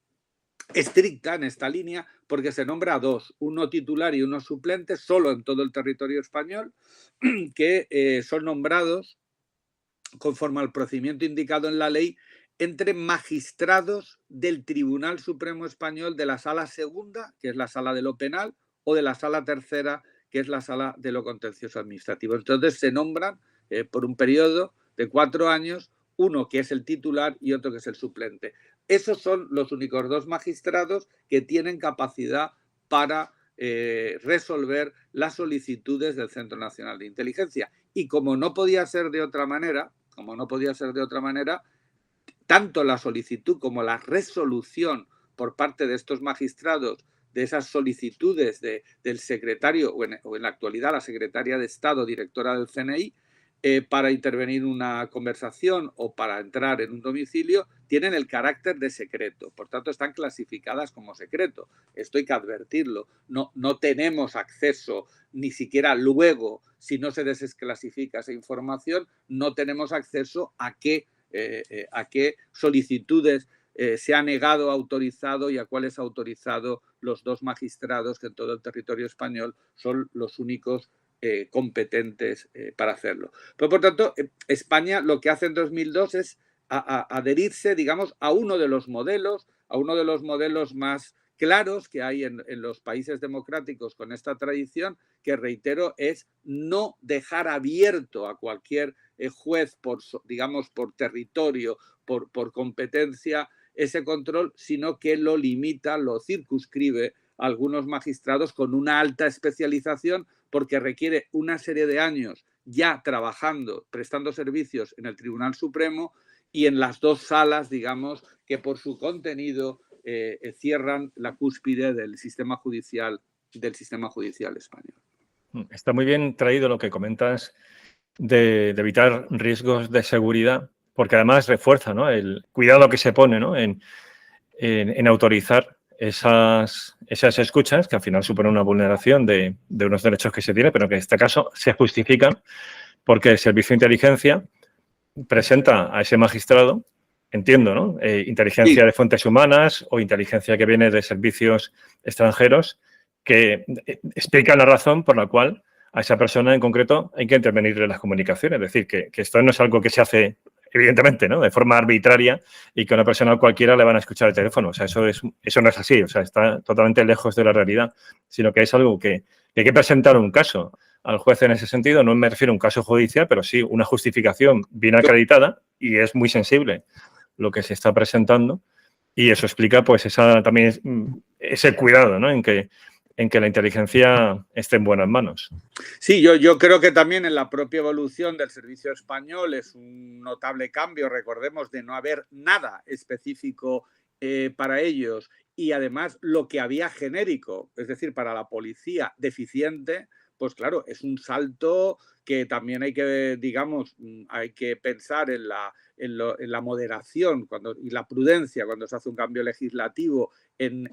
estricta en esta línea, porque se nombra a dos, uno titular y uno suplente, solo en todo el territorio español, que son nombrados conforme al procedimiento indicado en la ley entre magistrados del Tribunal Supremo Español de la Sala Segunda, que es la Sala de lo Penal, o de la Sala Tercera, que es la Sala de lo Contencioso Administrativo. Entonces se nombran por un periodo de 4 años, uno que es el titular y otro que es el suplente. Esos son los únicos dos magistrados que tienen capacidad para resolver las solicitudes del Centro Nacional de Inteligencia. Y como no podía ser de otra manera, tanto la solicitud como la resolución por parte de estos magistrados de esas solicitudes del secretario o en la actualidad la secretaria de Estado, directora del CNI, para intervenir en una conversación o para entrar en un domicilio, tienen el carácter de secreto. Por tanto, están clasificadas como secreto. Esto hay que advertirlo. No tenemos acceso, ni siquiera luego, si no se desclasifica esa información, no tenemos acceso a qué solicitudes se ha negado, autorizado y a cuáles ha autorizado los dos magistrados que en todo el territorio español son los únicos competentes para hacerlo. Pero, por tanto, España lo que hace en 2002 es adherirse, digamos, a uno de los modelos más claros que hay en los países democráticos con esta tradición, que, reitero, es no dejar abierto a cualquier juez por territorio, por competencia, ese control, sino que lo limita, lo circunscribe a algunos magistrados con una alta especialización, porque requiere una serie de años ya trabajando, prestando servicios en el Tribunal Supremo y en las dos salas, digamos, que por su contenido cierran la cúspide del sistema judicial español. Está muy bien traído lo que comentas de evitar riesgos de seguridad, porque además refuerza, ¿no?, el cuidado que se pone, ¿no?, en autorizar esas escuchas, que al final suponen una vulneración de unos derechos que se tiene, pero que en este caso se justifican porque el Servicio de Inteligencia presenta a ese magistrado, entiendo, ¿no?, inteligencia de fuentes humanas o inteligencia que viene de servicios extranjeros, que explican la razón por la cual a esa persona en concreto hay que intervenir en las comunicaciones. Es decir, que esto no es algo que se hace, evidentemente, ¿no?, de forma arbitraria y que a una persona cualquiera le van a escuchar el teléfono. O sea, eso no es así. O sea, está totalmente lejos de la realidad, sino que es algo que hay que presentar un caso al juez en ese sentido. No me refiero a un caso judicial, pero sí una justificación bien acreditada, y es muy sensible lo que se está presentando, y eso explica pues también ese cuidado, ¿no?, en que la inteligencia esté en buenas manos. Sí, yo creo que también en la propia evolución del servicio español es un notable cambio, recordemos, de no haber nada específico para ellos, y además lo que había genérico, es decir, para la policía deficiente, pues claro, es un salto que también hay que, digamos, hay que pensar en la moderación y la prudencia cuando se hace un cambio legislativo en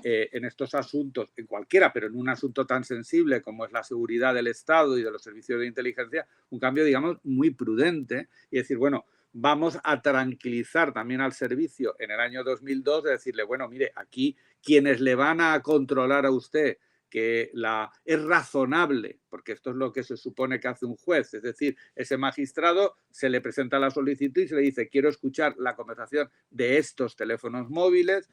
estos asuntos, en cualquiera, pero en un asunto tan sensible como es la seguridad del Estado y de los servicios de inteligencia, un cambio, digamos, muy prudente, y decir, bueno, vamos a tranquilizar también al servicio en el año 2002, de decirle, bueno, mire, aquí quienes le van a controlar a usted que es razonable, porque esto es lo que se supone que hace un juez, es decir, ese magistrado se le presenta la solicitud y se le dice, quiero escuchar la conversación de estos teléfonos móviles,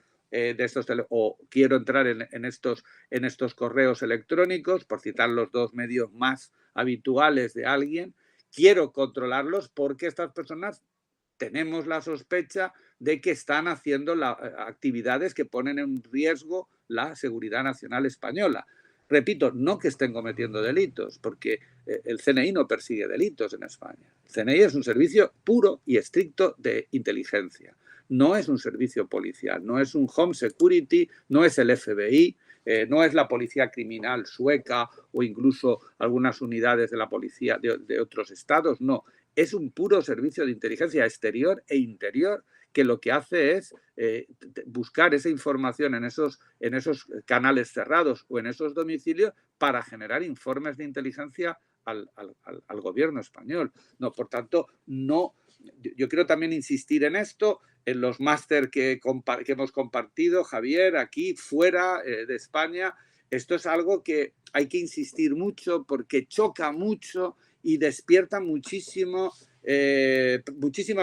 o quiero entrar en estos correos electrónicos, por citar los dos medios más habituales de alguien, quiero controlarlos porque estas personas tenemos la sospecha de que están haciendo actividades que ponen en riesgo la seguridad nacional española. Repito, no que estén cometiendo delitos, porque el CNI no persigue delitos en España. El CNI es un servicio puro y estricto de inteligencia. No es un servicio policial, no es un home security, no es el FBI, no es la policía criminal sueca o incluso algunas unidades de la policía de otros estados, no. Es un puro servicio de inteligencia exterior e interior que lo que hace es buscar esa información en esos canales cerrados o en esos domicilios para generar informes de inteligencia al gobierno español. No, por tanto, no. Yo quiero también insistir en esto, en los máster que hemos compartido, Javier, aquí, fuera de España. Esto es algo que hay que insistir mucho porque choca mucho y despierta muchísima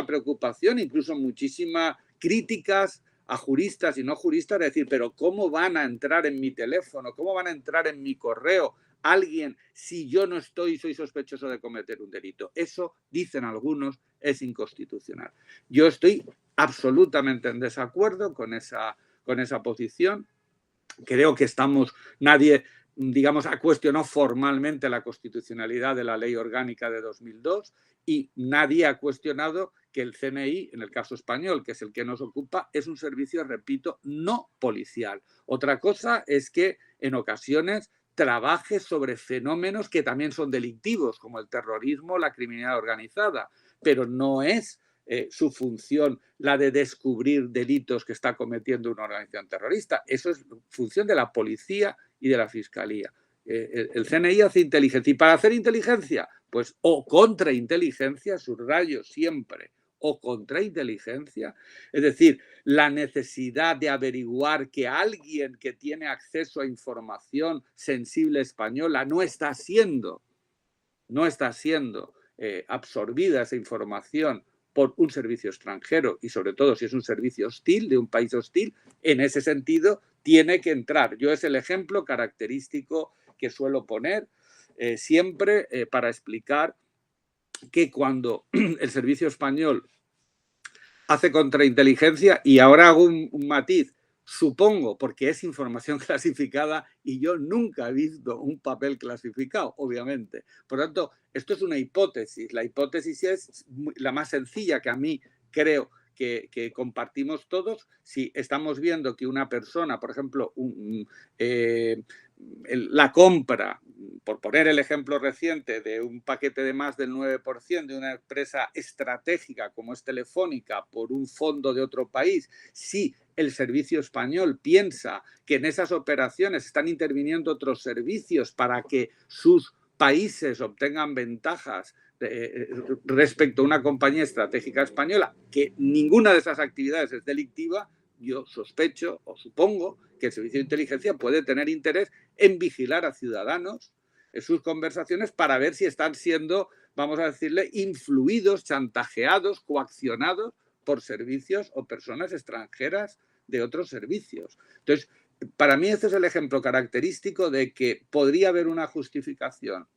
preocupación, incluso muchísimas críticas a juristas y no juristas, de decir, pero ¿cómo van a entrar en mi teléfono? ¿Cómo van a entrar en mi correo alguien si yo no soy sospechoso de cometer un delito? Eso, dicen algunos, es inconstitucional. Yo estoy absolutamente en desacuerdo con esa posición. Creo que nadie, digamos, ha cuestionado formalmente la constitucionalidad de la Ley Orgánica de 2002 y nadie ha cuestionado que el CNI, en el caso español, que es el que nos ocupa, es un servicio, repito, no policial. Otra cosa es que en ocasiones trabaje sobre fenómenos que también son delictivos, como el terrorismo o la criminalidad organizada, pero no es su función la de descubrir delitos que está cometiendo una organización terrorista. Eso es función de la policía y de la fiscalía. El CNI hace inteligencia. Y para hacer inteligencia, pues o contrainteligencia, subrayo siempre, o contrainteligencia. Es decir, la necesidad de averiguar que alguien que tiene acceso a información sensible española no está siendo absorbida esa información por un servicio extranjero y sobre todo si es un servicio hostil, de un país hostil, en ese sentido tiene que entrar. Yo es el ejemplo característico que suelo poner siempre para explicar que cuando el servicio español hace contrainteligencia, y ahora hago un matiz, Supongo, porque es información clasificada y yo nunca he visto un papel clasificado, obviamente. Por tanto, esto es una hipótesis. La hipótesis es la más sencilla que a mí creo que compartimos todos. Si estamos viendo que una persona, por ejemplo, la compra, por poner el ejemplo reciente, de un paquete de más del 9% de una empresa estratégica como es Telefónica por un fondo de otro país, si el servicio español piensa que en esas operaciones están interviniendo otros servicios para que sus países obtengan ventajas respecto a una compañía estratégica española, que ninguna de esas actividades es delictiva, yo sospecho o supongo que el servicio de inteligencia puede tener interés en vigilar a ciudadanos en sus conversaciones para ver si están siendo, vamos a decirle, influidos, chantajeados, coaccionados por servicios o personas extranjeras de otros servicios. Entonces, para mí este es el ejemplo característico de que podría haber una justificación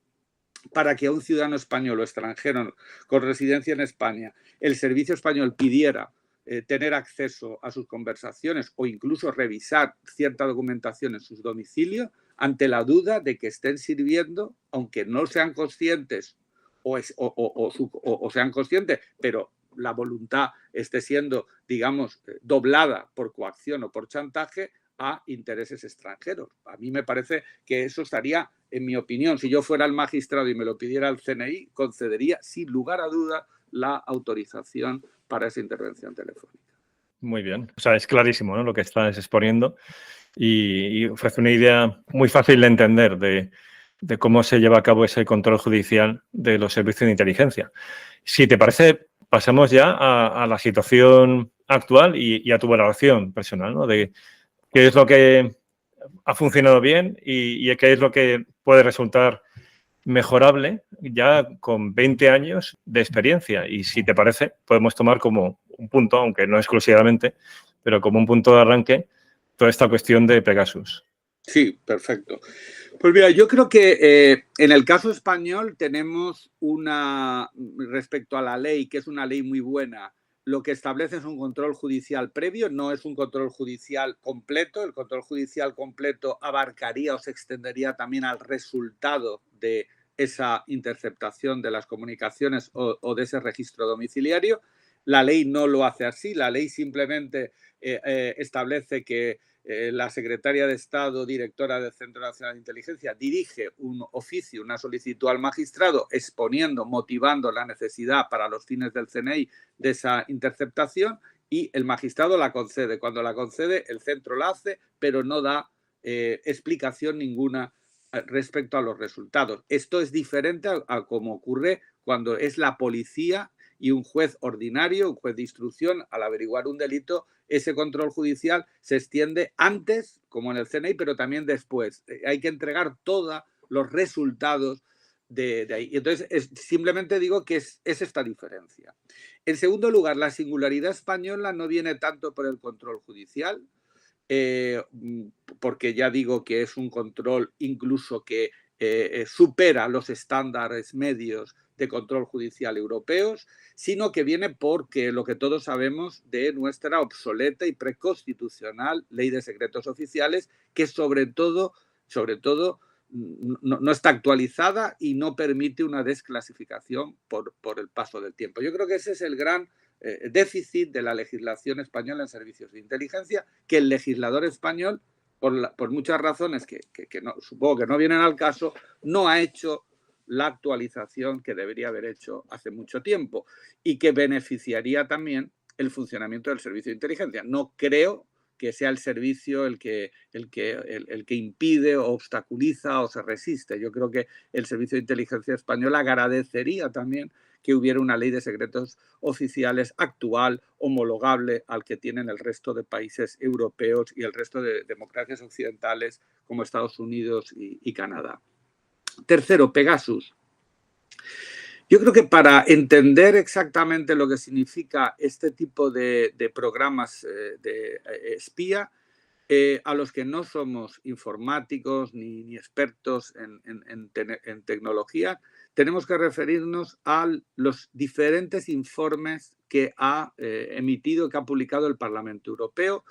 para que a un ciudadano español o extranjero con residencia en España el servicio español pidiera tener acceso a sus conversaciones o incluso revisar cierta documentación en sus domicilios ante la duda de que estén sirviendo, aunque no sean conscientes o sean conscientes, pero la voluntad esté siendo, digamos, doblada por coacción o por chantaje a intereses extranjeros. A mí me parece que eso estaría, en mi opinión, si yo fuera el magistrado y me lo pidiera el CNI, concedería sin lugar a duda la autorización para esa intervención telefónica. Muy bien. O sea, es clarísimo, ¿no?, lo que estás exponiendo y ofrece una idea muy fácil de entender de cómo se lleva a cabo ese control judicial de los servicios de inteligencia. Si te parece, pasamos ya a la situación actual y a tu valoración personal, ¿no?, de qué es lo que ha funcionado bien y qué es lo que puede resultar mejorable ya con 20 años de experiencia. Y si te parece, podemos tomar como un punto, aunque no exclusivamente, pero como un punto de arranque, toda esta cuestión de Pegasus. Sí, perfecto. Pues mira, yo creo que en el caso español tenemos respecto a la ley, que es una ley muy buena, lo que establece es un control judicial previo, no es un control judicial completo. El control judicial completo abarcaría o se extendería también al resultado de esa interceptación de las comunicaciones o de ese registro domiciliario. La ley no lo hace así, la ley simplemente establece que la secretaria de Estado, directora del Centro Nacional de Inteligencia, dirige un oficio, una solicitud al magistrado exponiendo, motivando la necesidad para los fines del CNI de esa interceptación y el magistrado la concede. Cuando la concede, el centro la hace, pero no da explicación ninguna respecto a los resultados. Esto es diferente a como ocurre cuando es la policía y un juez ordinario, un juez de instrucción, al averiguar un delito, ese control judicial se extiende antes, como en el CNI, pero también después. Hay que entregar todos los resultados de ahí. Entonces, simplemente digo que es esta diferencia. En segundo lugar, la singularidad española no viene tanto por el control judicial, porque ya digo que es un control incluso que supera los estándares medios de control judicial europeos, sino que viene porque lo que todos sabemos de nuestra obsoleta y preconstitucional ley de secretos oficiales, que sobre todo no está actualizada y no permite una desclasificación por el paso del tiempo. Yo creo que ese es el gran déficit de la legislación española en servicios de inteligencia, que el legislador español, por muchas razones que supongo que no vienen al caso, no ha hecho la actualización que debería haber hecho hace mucho tiempo y que beneficiaría también el funcionamiento del servicio de inteligencia. No creo que sea el servicio el que impide o obstaculiza o se resiste. Yo creo que el Servicio de Inteligencia Española agradecería también que hubiera una ley de secretos oficiales actual, homologable al que tienen el resto de países europeos y el resto de democracias occidentales como Estados Unidos y Canadá. Tercero, Pegasus. Yo creo que para entender exactamente lo que significa este tipo de programas de espía, a los que no somos informáticos ni expertos en tecnología, tenemos que referirnos a los diferentes informes que ha emitido, que ha publicado el Parlamento Europeo,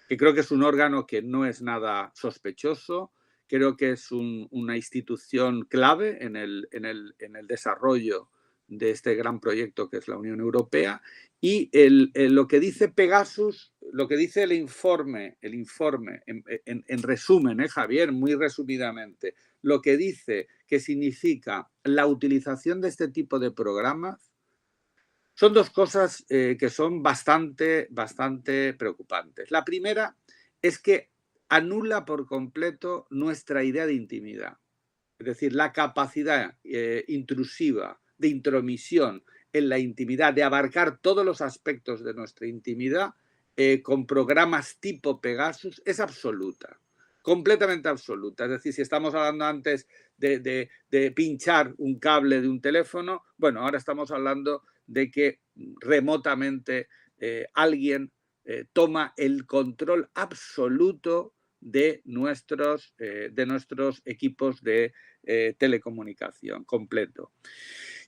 que creo que es un órgano que no es nada sospechoso, creo que es una institución clave en el desarrollo de este gran proyecto que es la Unión Europea. Y lo que dice Pegasus, lo que dice el informe en resumen, Javier, muy resumidamente, lo que dice que significa la utilización de este tipo de programas, son dos cosas que son bastante preocupantes. La primera es que anula por completo nuestra idea de intimidad. Es decir, la capacidad intrusiva de intromisión en la intimidad, de abarcar todos los aspectos de nuestra intimidad con programas tipo Pegasus, es absoluta, completamente absoluta. Es decir, si estamos hablando antes de pinchar un cable de un teléfono, bueno, ahora estamos hablando de que remotamente alguien toma el control absoluto de nuestros equipos de telecomunicación completo.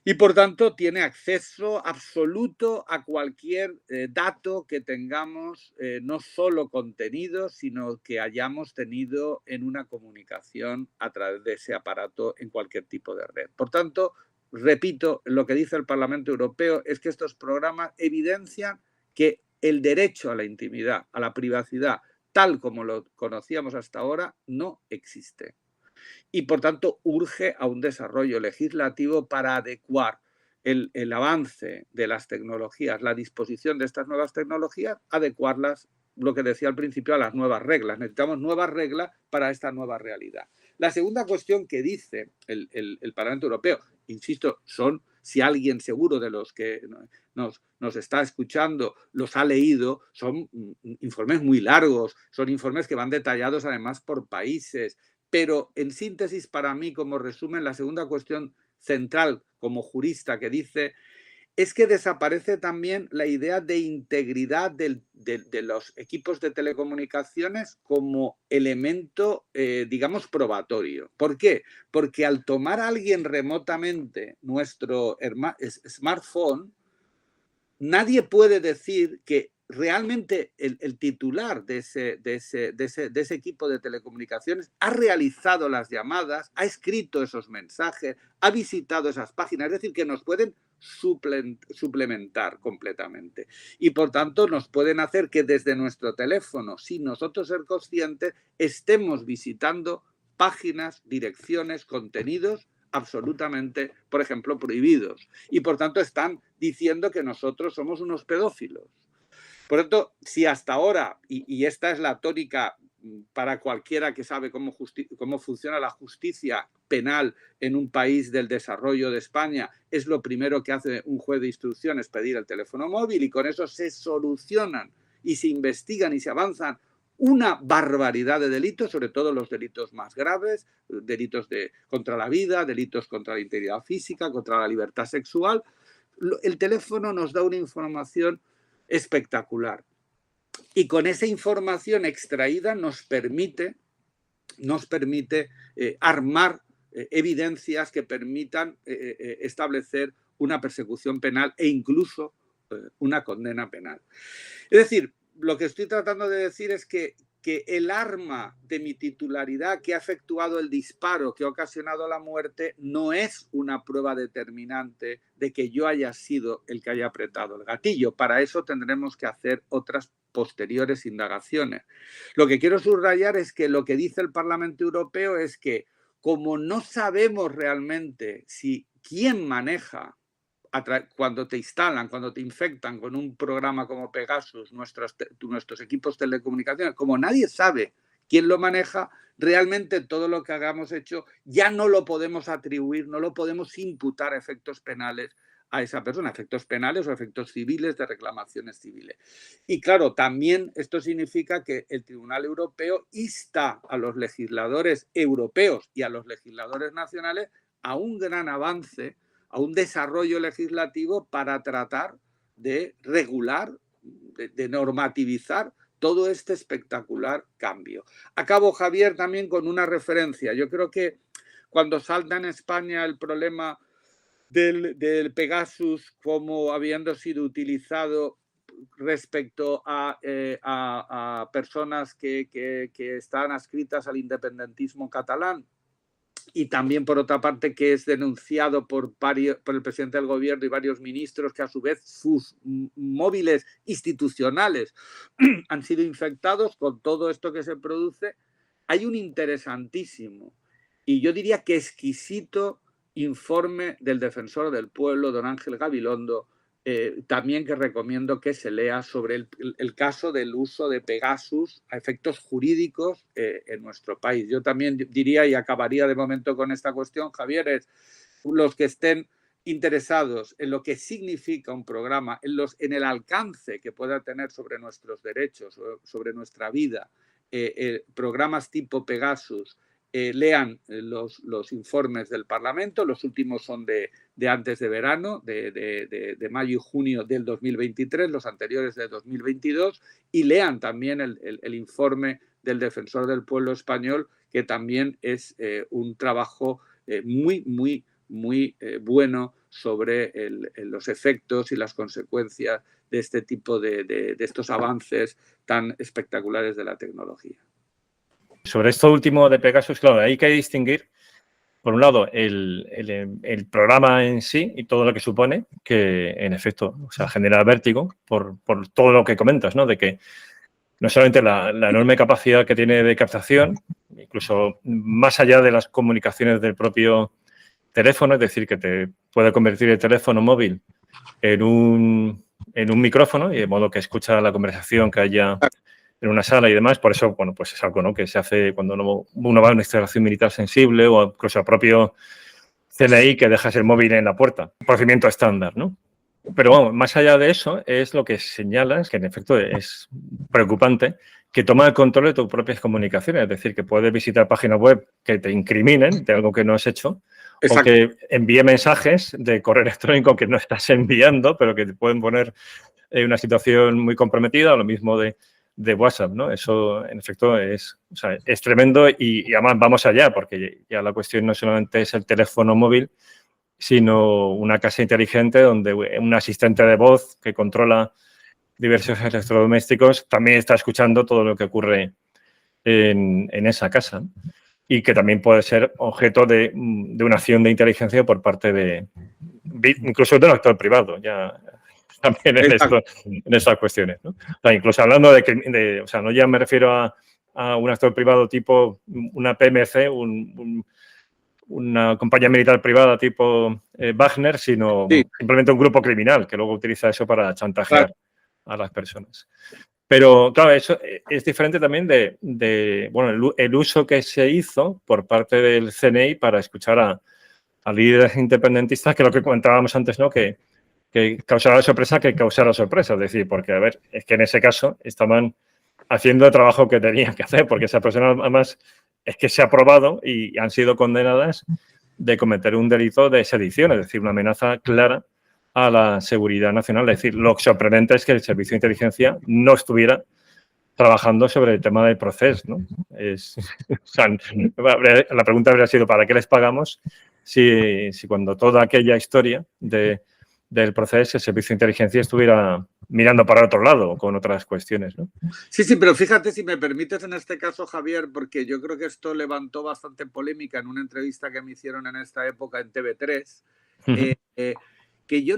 Y por tanto tiene acceso absoluto a cualquier dato que tengamos, no solo contenido, sino que hayamos tenido en una comunicación a través de ese aparato en cualquier tipo de red. Por tanto, repito, lo que dice el Parlamento Europeo es que estos programas evidencian que el derecho a la intimidad, a la privacidad, tal como lo conocíamos hasta ahora, no existe. Y, por tanto, urge a un desarrollo legislativo para adecuar el avance de las tecnologías, la disposición de estas nuevas tecnologías, adecuarlas, lo que decía al principio, a las nuevas reglas. Necesitamos nuevas reglas para esta nueva realidad. La segunda cuestión que dice el Parlamento Europeo, insisto, si alguien seguro de los que nos está escuchando los ha leído, son informes muy largos, son informes que van detallados además por países, pero en síntesis para mí, como resumen, la segunda cuestión central como jurista que dice es que desaparece también la idea de integridad de los equipos de telecomunicaciones como elemento, digamos, probatorio. ¿Por qué? Porque al tomar a alguien remotamente nuestro smartphone, nadie puede decir que realmente el titular de ese equipo de telecomunicaciones ha realizado las llamadas, ha escrito esos mensajes, ha visitado esas páginas, es decir, que nos pueden suplementar completamente. Y por tanto nos pueden hacer que desde nuestro teléfono, sin nosotros ser conscientes, estemos visitando páginas, direcciones, contenidos absolutamente, por ejemplo, prohibidos. Y por tanto están diciendo que nosotros somos unos pedófilos. Por tanto, si hasta ahora, y esta es la tónica para cualquiera que sabe cómo funciona la justicia penal en un país del desarrollo de España, es lo primero que hace un juez de instrucción, es pedir el teléfono móvil y con eso se solucionan y se investigan y se avanzan una barbaridad de delitos, sobre todo los delitos más graves, delitos contra la vida, delitos contra la integridad física, contra la libertad sexual. El teléfono nos da una información espectacular. Y con esa información extraída nos permite armar evidencias que permitan establecer una persecución penal e incluso una condena penal. Es decir, lo que estoy tratando de decir es que el arma de mi titularidad que ha efectuado el disparo que ha ocasionado la muerte no es una prueba determinante de que yo haya sido el que haya apretado el gatillo. Para eso tendremos que hacer otras posteriores indagaciones. Lo que quiero subrayar es que lo que dice el Parlamento Europeo es que como no sabemos realmente si quién maneja cuando te instalan, cuando te infectan con un programa como Pegasus, nuestros equipos de telecomunicaciones, como nadie sabe quién lo maneja, realmente todo lo que hayamos hecho ya no lo podemos atribuir, no lo podemos imputar a efectos penales a esa persona, efectos penales o efectos civiles de reclamaciones civiles. Y claro, también esto significa que el Tribunal Europeo insta a los legisladores europeos y a los legisladores nacionales a un gran avance, a un desarrollo legislativo para tratar de regular, de normativizar todo este espectacular cambio. Acabo, Javier, también con una referencia. Yo creo que cuando salta en España el problema del Pegasus como habiendo sido utilizado respecto a personas que están adscritas al independentismo catalán, y también, por otra parte, que es denunciado por el presidente del gobierno y varios ministros, que a su vez sus móviles institucionales han sido infectados con todo esto que se produce. Hay un interesantísimo y yo diría que exquisito informe del Defensor del Pueblo, don Ángel Gabilondo, también que recomiendo que se lea, sobre el caso del uso de Pegasus a efectos jurídicos en nuestro país. Yo también diría, y acabaría de momento con esta cuestión, Javier, es los que estén interesados en lo que significa un programa, en el alcance que pueda tener sobre nuestros derechos, sobre nuestra vida, programas tipo Pegasus, lean los informes del Parlamento. Los últimos son de antes de verano, de mayo y junio del 2023, los anteriores de 2022, y lean también el informe del Defensor del Pueblo español, que también es un trabajo muy bueno sobre los efectos y las consecuencias de este tipo de estos avances tan espectaculares de la tecnología. Sobre esto último de Pegasus, claro, hay que distinguir, por un lado, el programa en sí y todo lo que supone, que en efecto, o sea, genera vértigo por todo lo que comentas, ¿no? De que no solamente la enorme capacidad que tiene de captación, incluso más allá de las comunicaciones del propio teléfono, es decir, que te puede convertir el teléfono móvil en un micrófono, y de modo que escucha la conversación que haya en una sala y demás. Por eso, bueno, pues es algo, ¿no?, que se hace cuando uno va a una instalación militar sensible, o incluso al propio CNI, que dejas el móvil en la puerta. Procedimiento estándar, ¿no? Pero vamos, más allá de eso, es lo que señalas, que en efecto es preocupante, que toma el control de tus propias comunicaciones. Es decir, que puedes visitar páginas web que te incriminen de algo que no has hecho. Exacto. O que envíe mensajes de correo electrónico que no estás enviando, pero que te pueden poner en una situación muy comprometida, o lo mismo de WhatsApp, ¿no? Eso, en efecto, es tremendo, y además vamos allá, porque ya la cuestión no solamente es el teléfono móvil, sino una casa inteligente donde un asistente de voz que controla diversos electrodomésticos también está escuchando todo lo que ocurre en esa casa, y que también puede ser objeto de una acción de inteligencia por parte incluso de un actor privado, ya también en estas cuestiones, ¿no? O sea, incluso hablando o sea, no ya me refiero a un actor privado tipo una PMC, una compañía militar privada tipo Wagner, sino simplemente un grupo criminal que luego utiliza eso para chantajear a las personas. Pero, claro, eso es diferente también bueno, el uso que se hizo por parte del CNI para escuchar a líderes independentistas, que lo que comentábamos antes, ¿no?, que causara sorpresa que causara sorpresa. Es decir, porque, a ver, es que en ese caso estaban haciendo el trabajo que tenían que hacer, porque esa persona, además, es que se ha probado y han sido condenadas de cometer un delito de sedición, es decir, una amenaza clara a la seguridad nacional. Es decir, lo sorprendente es que el Servicio de Inteligencia no estuviera trabajando sobre el tema del proceso, ¿no? O sea, la pregunta habría sido, ¿para qué les pagamos si cuando toda aquella historia del proceso, el Servicio de Inteligencia estuviera mirando para otro lado con otras cuestiones, ¿no? Sí, pero fíjate, si me permites, en este caso, Javier, porque yo creo que esto levantó bastante polémica en una entrevista que me hicieron en esta época en TV3, que yo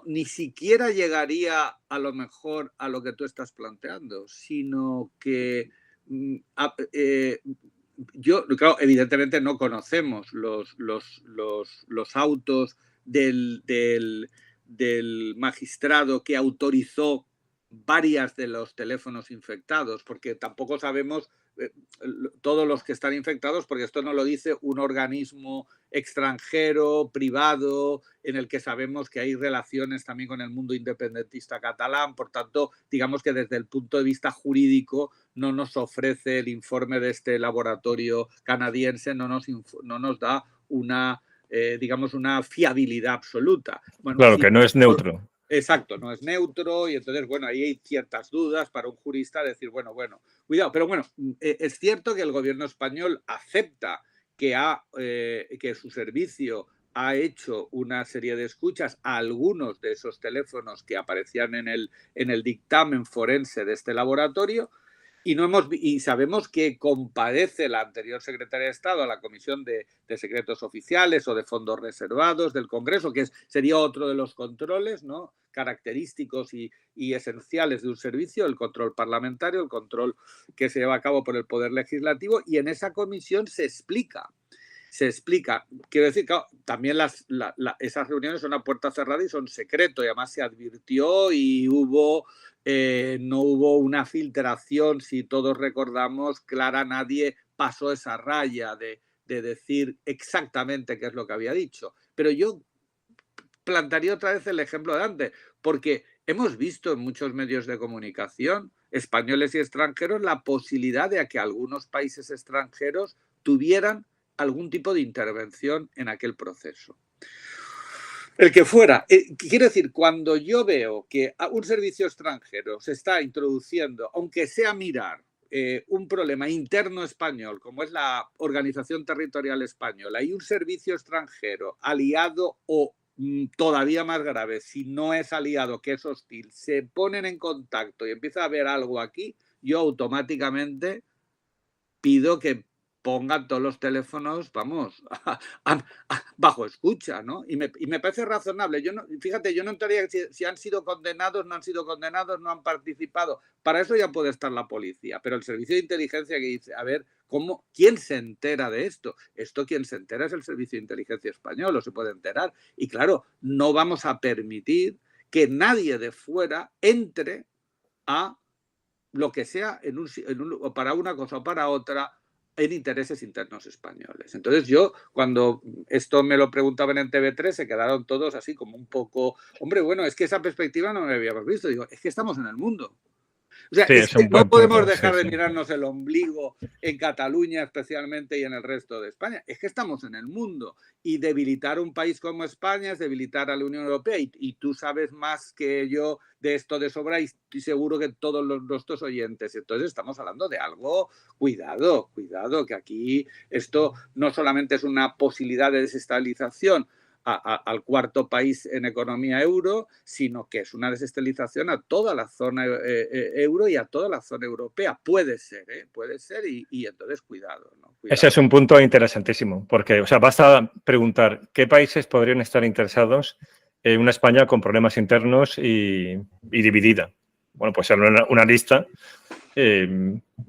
ni siquiera llegaría a lo mejor a lo que tú estás planteando, sino que yo, claro, evidentemente no conocemos los autos del magistrado que autorizó varias de los teléfonos infectados, porque tampoco sabemos todos los que están infectados, porque esto no lo dice un organismo extranjero, privado, en el que sabemos que hay relaciones también con el mundo independentista catalán. Por tanto, digamos que desde el punto de vista jurídico no nos ofrece el informe de este laboratorio canadiense, no nos da una, digamos, una fiabilidad absoluta. Bueno, claro, sí, que no es neutro. Exacto, no es neutro, y entonces, bueno, ahí hay ciertas dudas para un jurista decir, bueno, cuidado. Pero bueno, es cierto que el gobierno español acepta que su servicio ha hecho una serie de escuchas a algunos de esos teléfonos que aparecían en el dictamen forense de este laboratorio y sabemos que comparece la anterior secretaria de Estado a la Comisión de Secretos Oficiales o de Fondos Reservados del Congreso, que sería otro de los controles, ¿no?, característicos y esenciales de un servicio, el control parlamentario, el control que se lleva a cabo por el Poder Legislativo, y en esa comisión se explica. Quiero decir que también esas reuniones son a puerta cerrada y son secreto, y además se advirtió y no hubo una filtración, si todos recordamos, clara, nadie pasó esa raya de decir exactamente qué es lo que había dicho. Pero yo plantearía otra vez el ejemplo de antes, porque hemos visto en muchos medios de comunicación, españoles y extranjeros, la posibilidad de que algunos países extranjeros tuvieran algún tipo de intervención en aquel proceso. El que fuera. Quiero decir, cuando yo veo que un servicio extranjero se está introduciendo, aunque sea mirar un problema interno español, como es la Organización Territorial Española, y un servicio extranjero aliado o todavía más grave, si no es aliado, que es hostil, se ponen en contacto y empieza a haber algo aquí, yo automáticamente pido que pongan todos los teléfonos, vamos, bajo escucha, ¿no? Y me parece razonable. Fíjate, yo no entraría si han sido condenados, no han sido condenados, no han participado. Para eso ya puede estar la policía. Pero el servicio de inteligencia que dice, a ver, ¿quién se entera de esto? Quien se entera es el servicio de inteligencia español, o se puede enterar. Y claro, no vamos a permitir que nadie de fuera entre a lo que sea para una cosa o para otra en intereses internos españoles. Entonces yo, cuando esto me lo preguntaban en TV3, se quedaron todos así como un poco, hombre, bueno, es que esa perspectiva no me habíamos visto. Digo, es que estamos en el mundo. O sea, es que no podemos dejar de mirarnos el ombligo en Cataluña especialmente y en el resto de España. Es que estamos en el mundo y debilitar un país como España es debilitar a la Unión Europea y tú sabes más que yo de esto de sobra y estoy seguro que todos nuestros oyentes. Entonces estamos hablando de algo, cuidado, que aquí esto no solamente es una posibilidad de desestabilización al cuarto país en economía euro, sino que es una desestabilización a toda la zona euro y a toda la zona europea. Puede ser y entonces cuidado, ¿no? Cuidado. Ese es un punto interesantísimo, porque basta preguntar qué países podrían estar interesados en una España con problemas internos y dividida. Bueno, pues una lista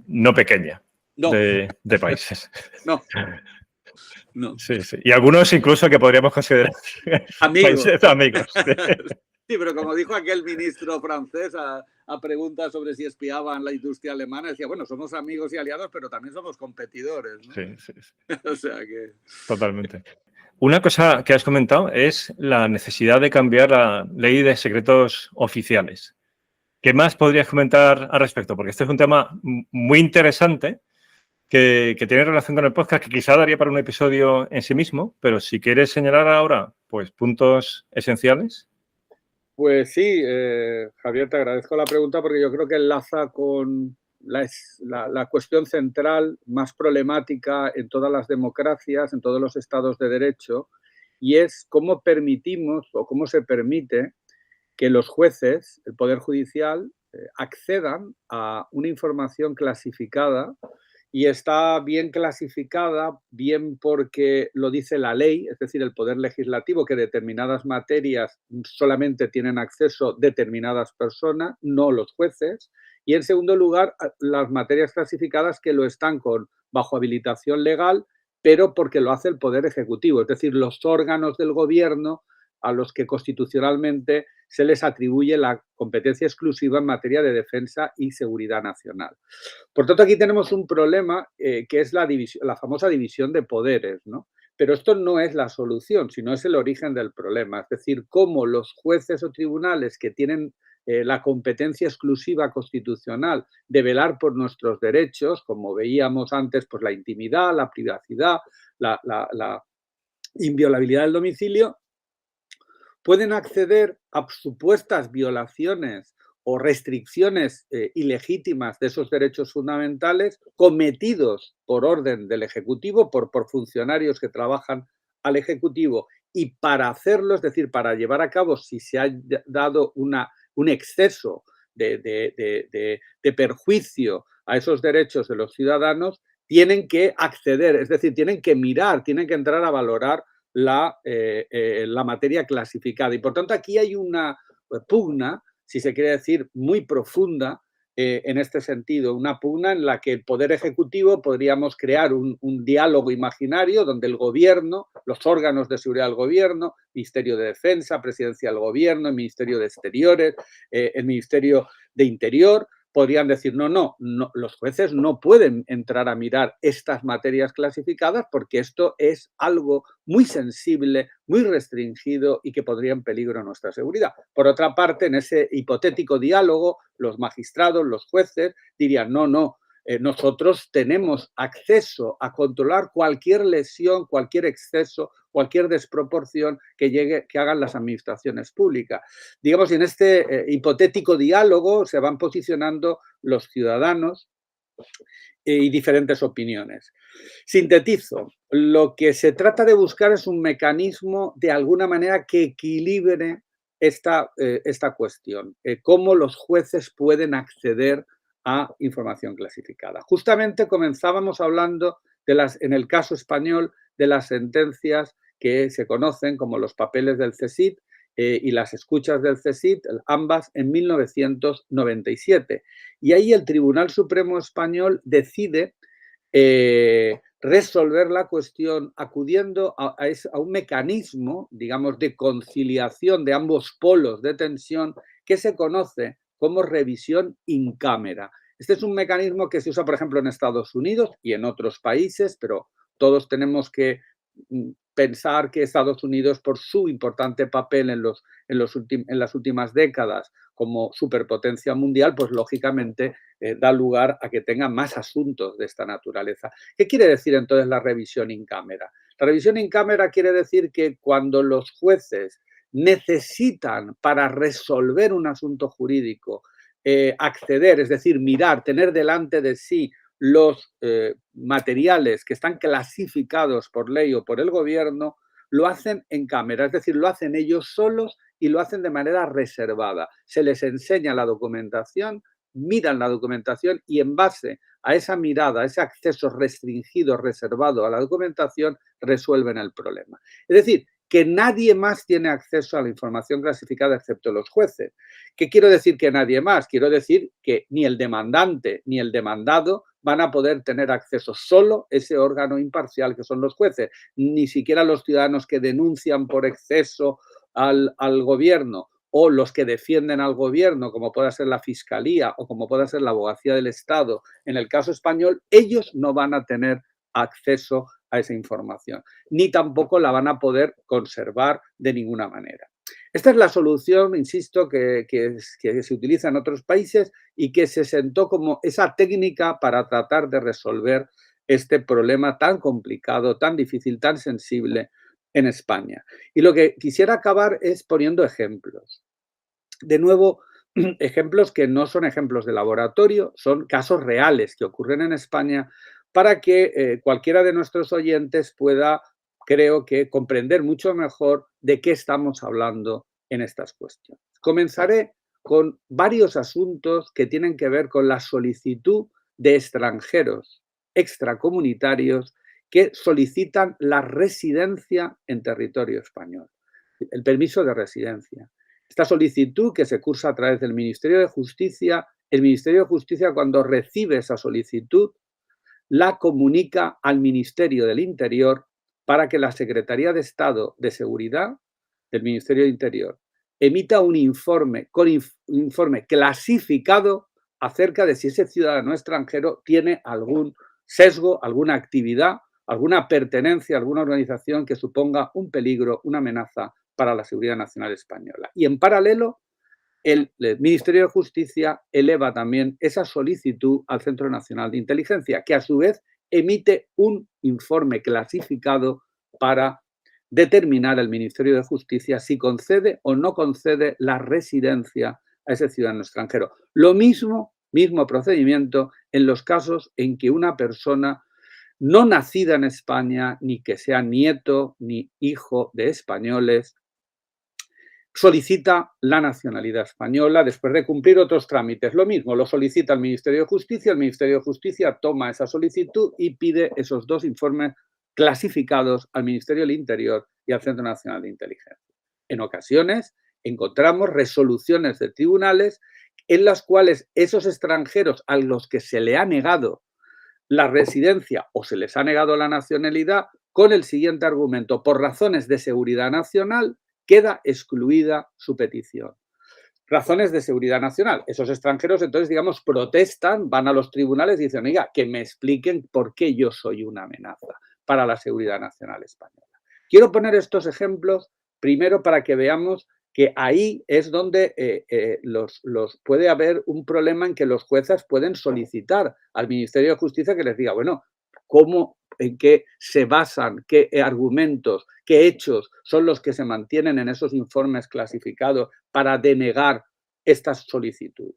no pequeña de países. No. Sí. Y algunos incluso que podríamos considerar amigos. amigos. Sí, pero como dijo aquel ministro francés a preguntas sobre si espiaban la industria alemana, decía, bueno, somos amigos y aliados, pero también somos competidores, ¿no? Sí. O sea que... Totalmente. Una cosa que has comentado es la necesidad de cambiar la ley de secretos oficiales. ¿Qué más podrías comentar al respecto? Porque este es un tema muy interesante que tiene relación con el podcast, que quizá daría para un episodio en sí mismo, pero si quieres señalar ahora, pues, puntos esenciales. Pues sí, Javier, te agradezco la pregunta porque yo creo que enlaza con la cuestión central más problemática en todas las democracias, en todos los estados de derecho, y es cómo permitimos o cómo se permite que los jueces, el Poder Judicial, accedan a una información clasificada. Y está bien clasificada, bien porque lo dice la ley, es decir, el Poder Legislativo, que determinadas materias solamente tienen acceso determinadas personas, no los jueces. Y en segundo lugar, las materias clasificadas que lo están bajo habilitación legal, pero porque lo hace el Poder Ejecutivo, es decir, los órganos del gobierno a los que constitucionalmente se les atribuye la competencia exclusiva en materia de defensa y seguridad nacional. Por tanto, aquí tenemos un problema que es la famosa división de poderes, ¿no? Pero esto no es la solución, sino es el origen del problema. Es decir, cómo los jueces o tribunales que tienen la competencia exclusiva constitucional de velar por nuestros derechos, como veíamos antes, pues la intimidad, la privacidad, la inviolabilidad del domicilio, pueden acceder a supuestas violaciones o restricciones ilegítimas de esos derechos fundamentales cometidos por orden del Ejecutivo, por funcionarios que trabajan al Ejecutivo y para hacerlo, es decir, para llevar a cabo si se ha dado un exceso de perjuicio a esos derechos de los ciudadanos, tienen que acceder, es decir, tienen que mirar, tienen que entrar a valorar la materia clasificada. Y por tanto aquí hay una pugna, si se quiere decir, muy profunda en este sentido, una pugna en la que el Poder Ejecutivo podríamos crear un diálogo imaginario donde el Gobierno, los órganos de seguridad del Gobierno, Ministerio de Defensa, Presidencia del Gobierno, el Ministerio de Exteriores, el Ministerio de Interior, podrían decir, no, los jueces no pueden entrar a mirar estas materias clasificadas porque esto es algo muy sensible, muy restringido y que pondría en peligro nuestra seguridad. Por otra parte, en ese hipotético diálogo, los magistrados, los jueces dirían, no, nosotros tenemos acceso a controlar cualquier lesión, cualquier exceso, cualquier desproporción que hagan las administraciones públicas. Digamos, en este hipotético diálogo se van posicionando los ciudadanos y diferentes opiniones. Sintetizo, lo que se trata de buscar es un mecanismo de alguna manera que equilibre esta cuestión, cómo los jueces pueden acceder a información clasificada. Justamente comenzábamos hablando en el caso español de las sentencias que se conocen como los papeles del CSIC y las escuchas del CSIC, ambas en 1997. Y ahí el Tribunal Supremo Español decide resolver la cuestión acudiendo a un mecanismo, digamos, de conciliación de ambos polos de tensión que se conoce como revisión in camera. Este es un mecanismo que se usa, por ejemplo, en Estados Unidos y en otros países, pero todos tenemos que pensar que Estados Unidos, por su importante papel en las últimas décadas como superpotencia mundial, pues lógicamente da lugar a que tenga más asuntos de esta naturaleza. ¿Qué quiere decir entonces la revisión in camera? La revisión in camera quiere decir que cuando los jueces necesitan para resolver un asunto jurídico acceder, es decir, mirar, tener delante de sí los materiales que están clasificados por ley o por el gobierno, lo hacen en cámara, es decir, lo hacen ellos solos y lo hacen de manera reservada. Se les enseña la documentación, miran la documentación y en base a esa mirada, a ese acceso restringido, reservado a la documentación, resuelven el problema. Es decir, que nadie más tiene acceso a la información clasificada excepto los jueces. ¿Qué quiero decir que nadie más? Quiero decir que ni el demandante ni el demandado van a poder tener acceso, solo ese órgano imparcial que son los jueces, ni siquiera los ciudadanos que denuncian por exceso al gobierno o los que defienden al gobierno, como pueda ser la Fiscalía o como pueda ser la Abogacía del Estado. En el caso español, ellos no van a tener acceso a esa información, ni tampoco la van a poder conservar de ninguna manera. Esta es la solución, insisto, que se utiliza en otros países y que se sentó como esa técnica para tratar de resolver este problema tan complicado, tan difícil, tan sensible en España. Y lo que quisiera acabar es poniendo ejemplos. De nuevo, ejemplos que no son ejemplos de laboratorio, son casos reales que ocurren en España para que cualquiera de nuestros oyentes pueda, creo que, comprender mucho mejor de qué estamos hablando en estas cuestiones. Comenzaré con varios asuntos que tienen que ver con la solicitud de extranjeros extracomunitarios que solicitan la residencia en territorio español, el permiso de residencia. Esta solicitud que se cursa a través del Ministerio de Justicia, el Ministerio de Justicia cuando recibe esa solicitud la comunica al Ministerio del Interior para que la Secretaría de Estado de Seguridad del Ministerio del Interior emita un informe clasificado acerca de si ese ciudadano extranjero tiene algún sesgo, alguna actividad, alguna pertenencia a alguna organización que suponga un peligro, una amenaza para la seguridad nacional española. Y en paralelo, el Ministerio de Justicia eleva también esa solicitud al Centro Nacional de Inteligencia, que a su vez emite un informe clasificado para determinar el Ministerio de Justicia si concede o no concede la residencia a ese ciudadano extranjero. Lo mismo procedimiento en los casos en que una persona no nacida en España, ni que sea nieto ni hijo de españoles, solicita la nacionalidad española después de cumplir otros trámites. Lo mismo, lo solicita el Ministerio de Justicia, el Ministerio de Justicia toma esa solicitud y pide esos 2 informes clasificados al Ministerio del Interior y al Centro Nacional de Inteligencia. En ocasiones encontramos resoluciones de tribunales en las cuales esos extranjeros a los que se le ha negado la residencia o se les ha negado la nacionalidad con el siguiente argumento: por razones de seguridad nacional queda excluida su petición. Razones de seguridad nacional. Esos extranjeros, entonces, digamos, protestan, van a los tribunales y dicen, oiga, que me expliquen por qué yo soy una amenaza para la seguridad nacional española. Quiero poner estos ejemplos primero para que veamos que ahí es donde puede haber un problema en que los jueces pueden solicitar al Ministerio de Justicia que les diga, bueno, ¿cómo, en qué se basan, qué argumentos, qué hechos son los que se mantienen en esos informes clasificados para denegar estas solicitudes?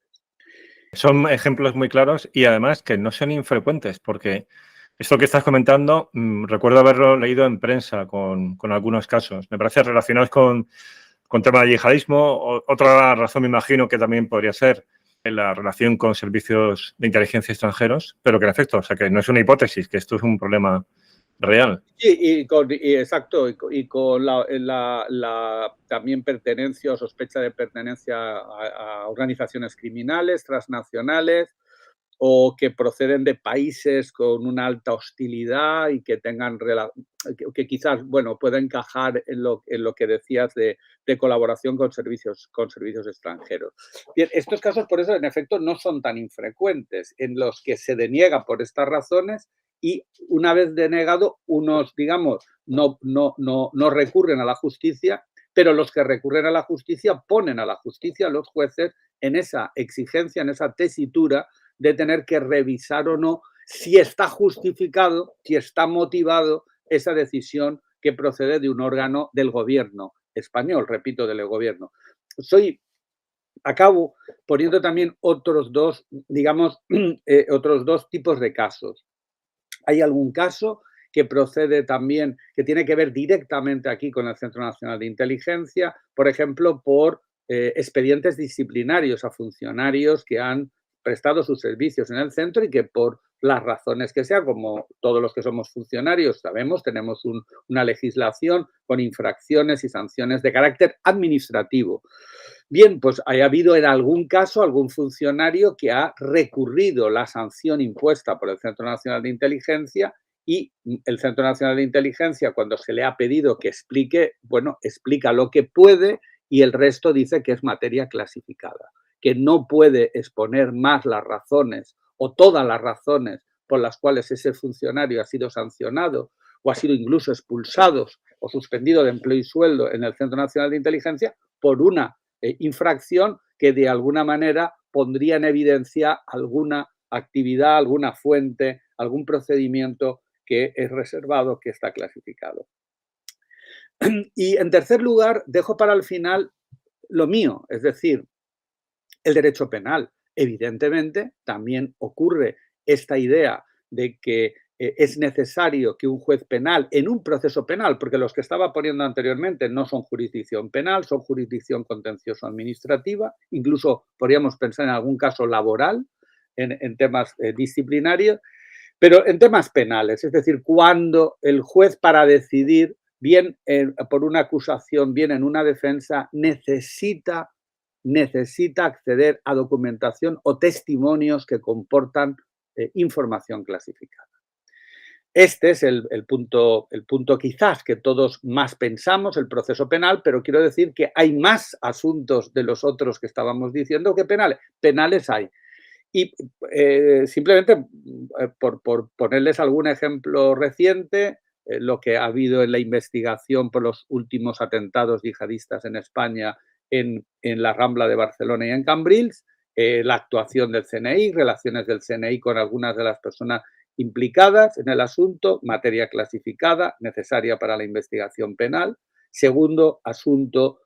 Son ejemplos muy claros y además que no son infrecuentes, porque esto que estás comentando, recuerdo haberlo leído en prensa con algunos casos. Me parece relacionados con tema de yihadismo. Otra razón, me imagino, que también podría ser en la relación con servicios de inteligencia extranjeros, pero que en efecto, o sea, que no es una hipótesis, que esto es un problema real. Sí, exacto, y con la también pertenencia o sospecha de pertenencia a organizaciones criminales, transnacionales, o que proceden de países con una alta hostilidad y que tengan que quizás, bueno, pueda encajar en lo que decías de colaboración con servicios extranjeros. Bien, estos casos, por eso, en efecto, no son tan infrecuentes, en los que se deniega por estas razones y una vez denegado, unos, digamos, no recurren a la justicia, pero los que recurren a la justicia ponen a la justicia, a los jueces, en esa exigencia, en esa tesitura de tener que revisar o no si está justificado, si está motivado esa decisión que procede de un órgano del gobierno español, repito, del gobierno. Acabo poniendo también otros dos, digamos, otros 2 tipos de casos. Hay algún caso que procede también, que tiene que ver directamente aquí con el Centro Nacional de Inteligencia, por ejemplo, por expedientes disciplinarios a funcionarios que han prestado sus servicios en el centro y que por las razones que sea, como todos los que somos funcionarios sabemos, tenemos una legislación con infracciones y sanciones de carácter administrativo. Bien, pues ha habido en algún caso algún funcionario que ha recurrido la sanción impuesta por el Centro Nacional de Inteligencia y el Centro Nacional de Inteligencia, cuando se le ha pedido que explique, bueno, explica lo que puede y el resto dice que es materia clasificada, que no puede exponer más las razones o todas las razones por las cuales ese funcionario ha sido sancionado o ha sido incluso expulsado o suspendido de empleo y sueldo en el Centro Nacional de Inteligencia por una infracción que de alguna manera pondría en evidencia alguna actividad, alguna fuente, algún procedimiento que es reservado, que está clasificado. Y en tercer lugar, dejo para el final lo mío, es decir, el derecho penal. Evidentemente, también ocurre esta idea de que es necesario que un juez penal, en un proceso penal, porque los que estaba poniendo anteriormente no son jurisdicción penal, son jurisdicción contencioso-administrativa, incluso podríamos pensar en algún caso laboral, en temas disciplinarios, pero en temas penales, es decir, cuando el juez para decidir, bien por una acusación, bien en una defensa, necesita acceder a documentación o testimonios que comportan información clasificada. Este es el punto quizás que todos más pensamos, el proceso penal, pero quiero decir que hay más asuntos de los otros que estábamos diciendo que penales. Penales hay. Y simplemente por ponerles algún ejemplo reciente, lo que ha habido en la investigación por los últimos atentados yihadistas en España, en la Rambla de Barcelona y en Cambrils, la actuación del CNI, relaciones del CNI con algunas de las personas implicadas en el asunto, materia clasificada, necesaria para la investigación penal. Segundo asunto,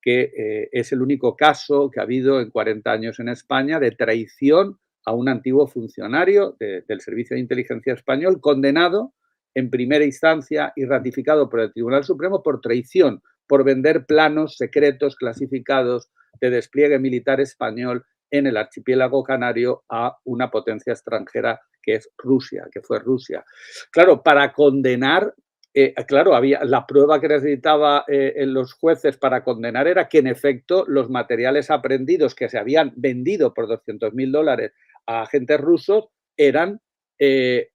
que es el único caso que ha habido en 40 años en España de traición a un antiguo funcionario del Servicio de Inteligencia Español, condenado en primera instancia y ratificado por el Tribunal Supremo por traición, por vender planos secretos clasificados de despliegue militar español en el archipiélago canario a una potencia extranjera que es Rusia, que fue Rusia. Claro, para condenar, había la prueba que necesitaba en los jueces para condenar era que en efecto los materiales aprendidos que se habían vendido por $200.000 a agentes rusos eran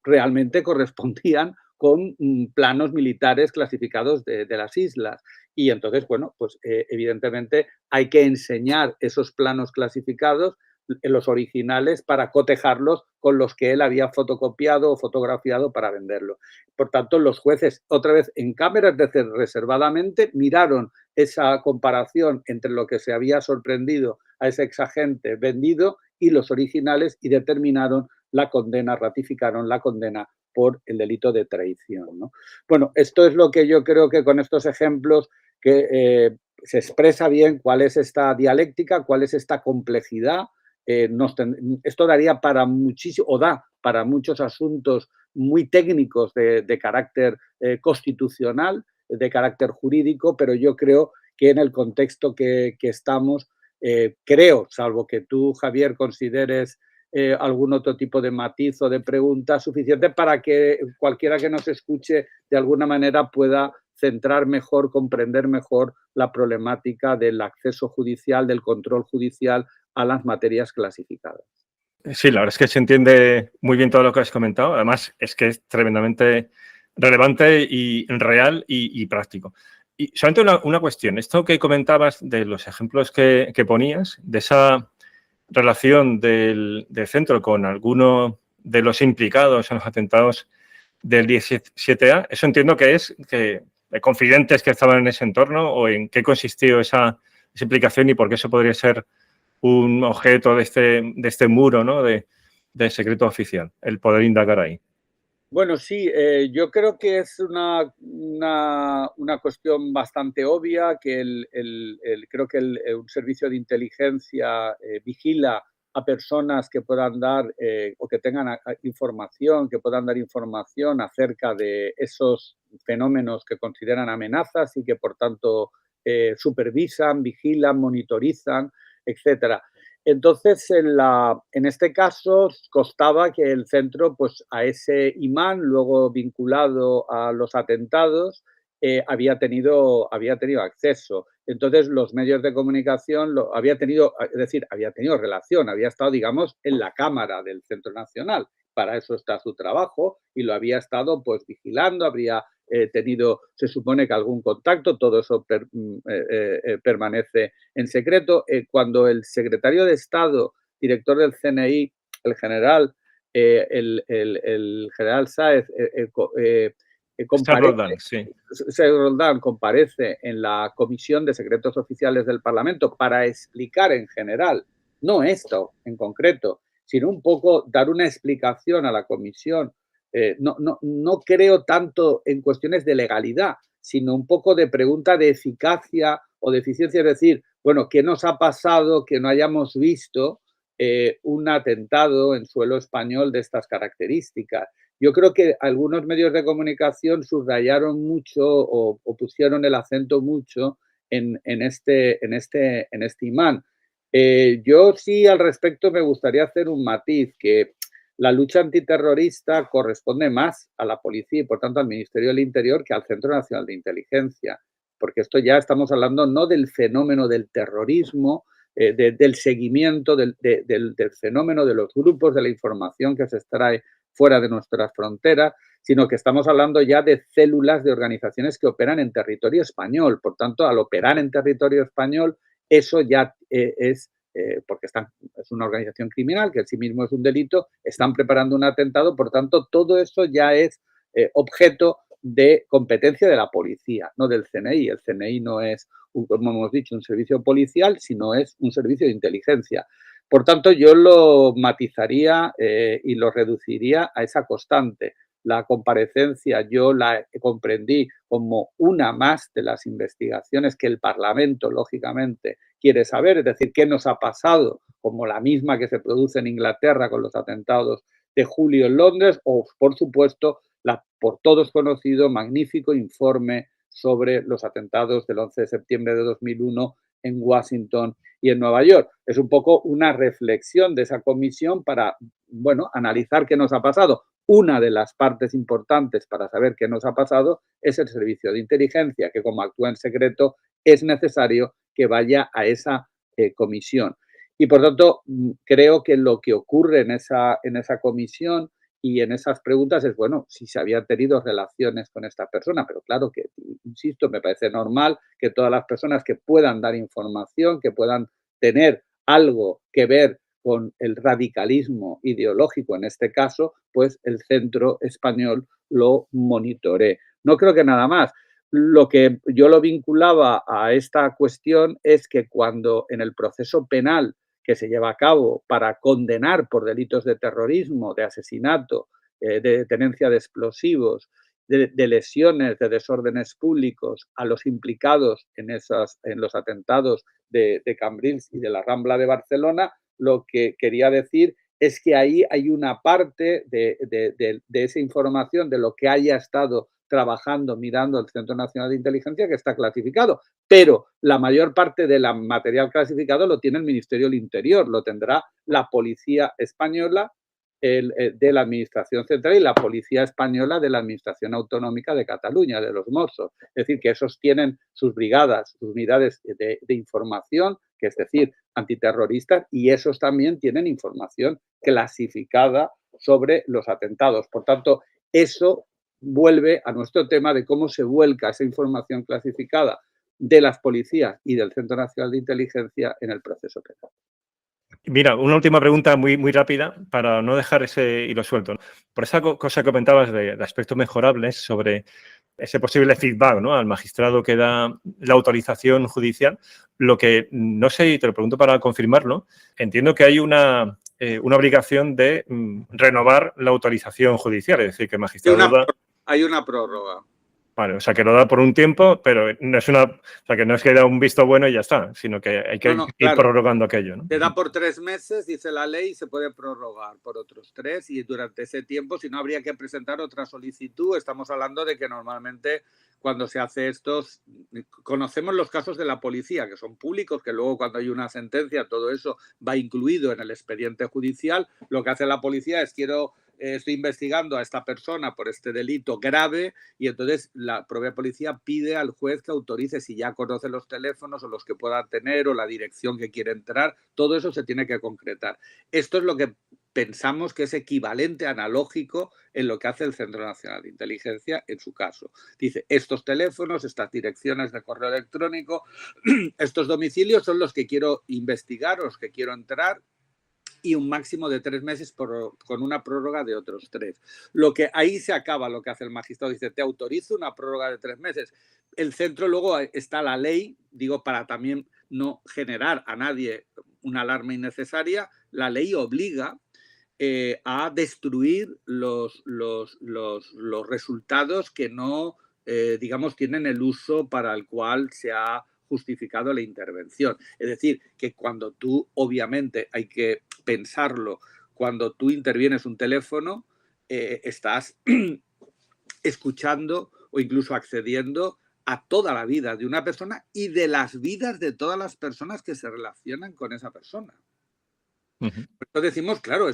realmente correspondían con planos militares clasificados de las islas. Y entonces, bueno, pues evidentemente hay que enseñar esos planos clasificados, los originales, para cotejarlos con los que él había fotocopiado o fotografiado para venderlo. Por tanto, los jueces, otra vez en cámaras reservadamente, miraron esa comparación entre lo que se había sorprendido a ese exagente vendido y los originales y determinaron la condena, ratificaron la condena por el delito de traición, ¿no? Bueno, esto es lo que yo creo que con estos ejemplos que se expresa bien cuál es esta dialéctica, cuál es esta complejidad. Esto daría para muchísimo, o da para muchos asuntos muy técnicos de carácter constitucional, de carácter jurídico, pero yo creo que en el contexto que estamos, creo, salvo que tú, Javier, consideres algún otro tipo de matiz o de pregunta suficiente para que cualquiera que nos escuche de alguna manera pueda centrar mejor, comprender mejor la problemática del acceso judicial, del control judicial a las materias clasificadas. Sí, la verdad es que se entiende muy bien todo lo que has comentado. Además, es que es tremendamente relevante y real y práctico. Y solamente una cuestión. Esto que comentabas de los ejemplos que ponías, de esa relación del centro con alguno de los implicados en los atentados del 17A, eso entiendo que es que confidentes que estaban en ese entorno, o en qué consistió esa implicación y por qué eso podría ser un objeto de este muro, ¿no?, de secreto oficial, el poder indagar ahí. Bueno, sí, yo creo que es una cuestión bastante obvia, que creo que un servicio de inteligencia vigila a personas que puedan dar o que tengan información, que puedan dar información acerca de esos fenómenos que consideran amenazas y que, por tanto, supervisan, vigilan, monitorizan, etcétera. Entonces, en este caso, constaba que el centro, pues a ese imán, luego vinculado a los atentados, había tenido acceso. Entonces, los medios de comunicación había tenido relación, había estado, digamos, en la cámara del Centro Nacional. Para eso está su trabajo y lo había estado, pues, vigilando, habría tenido, se supone que algún contacto, todo eso permanece en secreto. Cuando el secretario de Estado, director del CNI, el general Sáez, comparece en la Comisión de Secretos Oficiales del Parlamento para explicar en general, no esto en concreto, sino un poco dar una explicación a la comisión. No creo tanto en cuestiones de legalidad, sino un poco de pregunta de eficacia o de eficiencia, es decir, bueno, ¿qué nos ha pasado que no hayamos visto un atentado en suelo español de estas características? Yo creo que algunos medios de comunicación subrayaron mucho o pusieron el acento mucho en este imán. Yo sí, al respecto, me gustaría hacer un matiz, que la lucha antiterrorista corresponde más a la policía y, por tanto, al Ministerio del Interior que al Centro Nacional de Inteligencia, porque esto ya estamos hablando no del fenómeno del terrorismo, del seguimiento del fenómeno de los grupos, de la información que se extrae fuera de nuestras fronteras, sino que estamos hablando ya de células de organizaciones que operan en territorio español. Por tanto, al operar en territorio español, eso ya porque es una organización criminal, que en sí mismo es un delito, están preparando un atentado, por tanto, todo eso ya es objeto de competencia de la policía, no del CNI. El CNI no es, como hemos dicho, un servicio policial, sino es un servicio de inteligencia. Por tanto, yo lo matizaría y lo reduciría a esa constante. la comparecencia yo la comprendí como una más de las investigaciones que el Parlamento, lógicamente, quiere saber, es decir, qué nos ha pasado, como la misma que se produce en Inglaterra con los atentados de julio en Londres, o, por supuesto, por todos conocido magnífico informe sobre los atentados del 11 de septiembre de 2001 en Washington y en Nueva York. Es un poco una reflexión de esa comisión para, bueno, analizar qué nos ha pasado. Una de las partes importantes para saber qué nos ha pasado es el servicio de inteligencia, que como actúa en secreto, es necesario que vaya a esa comisión. Y por tanto, creo que lo que ocurre en esa comisión y en esas preguntas es, bueno, si se habían tenido relaciones con esta persona, pero claro que, insisto, me parece normal que todas las personas que puedan dar información, que puedan tener algo que ver con el radicalismo ideológico, en este caso, pues el Centro Español lo monitoree. No creo que nada más. Lo que yo lo vinculaba a esta cuestión es que cuando en el proceso penal que se lleva a cabo para condenar por delitos de terrorismo, de asesinato, de tenencia de explosivos, de lesiones, de desórdenes públicos a los implicados en los atentados de Cambrils y de la Rambla de Barcelona, lo que quería decir es que ahí hay una parte de esa información, de lo que haya estado trabajando, mirando el Centro Nacional de Inteligencia, que está clasificado. Pero la mayor parte del material clasificado lo tiene el Ministerio del Interior, lo tendrá la Policía Española de la Administración Central y la Policía Española de la Administración Autonómica de Cataluña, de los Mossos. Es decir, que esos tienen sus brigadas, sus unidades de información, que es decir, antiterroristas, y esos también tienen información clasificada sobre los atentados. Por tanto, eso vuelve a nuestro tema de cómo se vuelca esa información clasificada de las policías y del Centro Nacional de Inteligencia en el proceso penal. Mira, una última pregunta muy, muy rápida para no dejar ese hilo suelto. Por esa cosa que comentabas de aspectos mejorables sobre ese posible feedback, ¿no?, al magistrado que da la autorización judicial, lo que no sé, y te lo pregunto para confirmarlo, entiendo que hay una obligación de renovar la autorización judicial, es decir, que el magistrado hay una prórroga. Vale, o sea, que lo da por un tiempo, pero no es que no es que da un visto bueno y ya está, sino que hay que ir prorrogando aquello, ¿no? Te da por 3 meses, dice la ley, y se puede prorrogar por otros 3, y durante ese tiempo, si no, habría que presentar otra solicitud. Estamos hablando de que normalmente cuando se hace esto, conocemos los casos de la policía, que son públicos, que luego cuando hay una sentencia, todo eso va incluido en el expediente judicial. Lo que hace la policía es estoy investigando a esta persona por este delito grave, y entonces la propia policía pide al juez que autorice, si ya conoce los teléfonos o los que pueda tener o la dirección que quiere entrar, todo eso se tiene que concretar. Esto es lo que pensamos que es equivalente, analógico, en lo que hace el Centro Nacional de Inteligencia en su caso. Dice, estos teléfonos, estas direcciones de correo electrónico, estos domicilios son los que quiero investigar, los que quiero entrar, y un máximo de 3 meses con una prórroga de otros 3. Lo que ahí se acaba lo que hace el magistrado. Dice, te autorizo una prórroga de 3 meses. El centro, luego está la ley, digo, para también no generar a nadie una alarma innecesaria, la ley obliga a destruir los resultados que no, digamos, tienen el uso para el cual se ha justificado la intervención. Es decir, que cuando tú, obviamente, hay que pensarlo, cuando tú intervienes un teléfono, estás escuchando o incluso accediendo a toda la vida de una persona y de las vidas de todas las personas que se relacionan con esa persona. Por eso decimos, claro,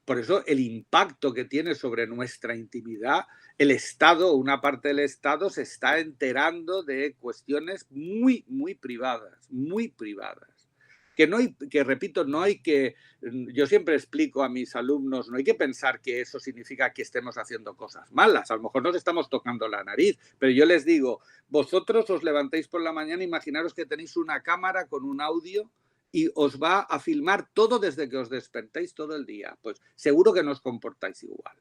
por eso el impacto que tiene sobre nuestra intimidad, el Estado, una parte del Estado se está enterando de cuestiones muy, muy privadas, muy privadas. Repito, no hay que, yo siempre explico a mis alumnos, no hay que pensar que eso significa que estemos haciendo cosas malas, a lo mejor nos estamos tocando la nariz, pero yo les digo, vosotros os levantáis por la mañana, imaginaros que tenéis una cámara con un audio y os va a filmar todo desde que os despertéis todo el día. Pues seguro que no os comportáis igual.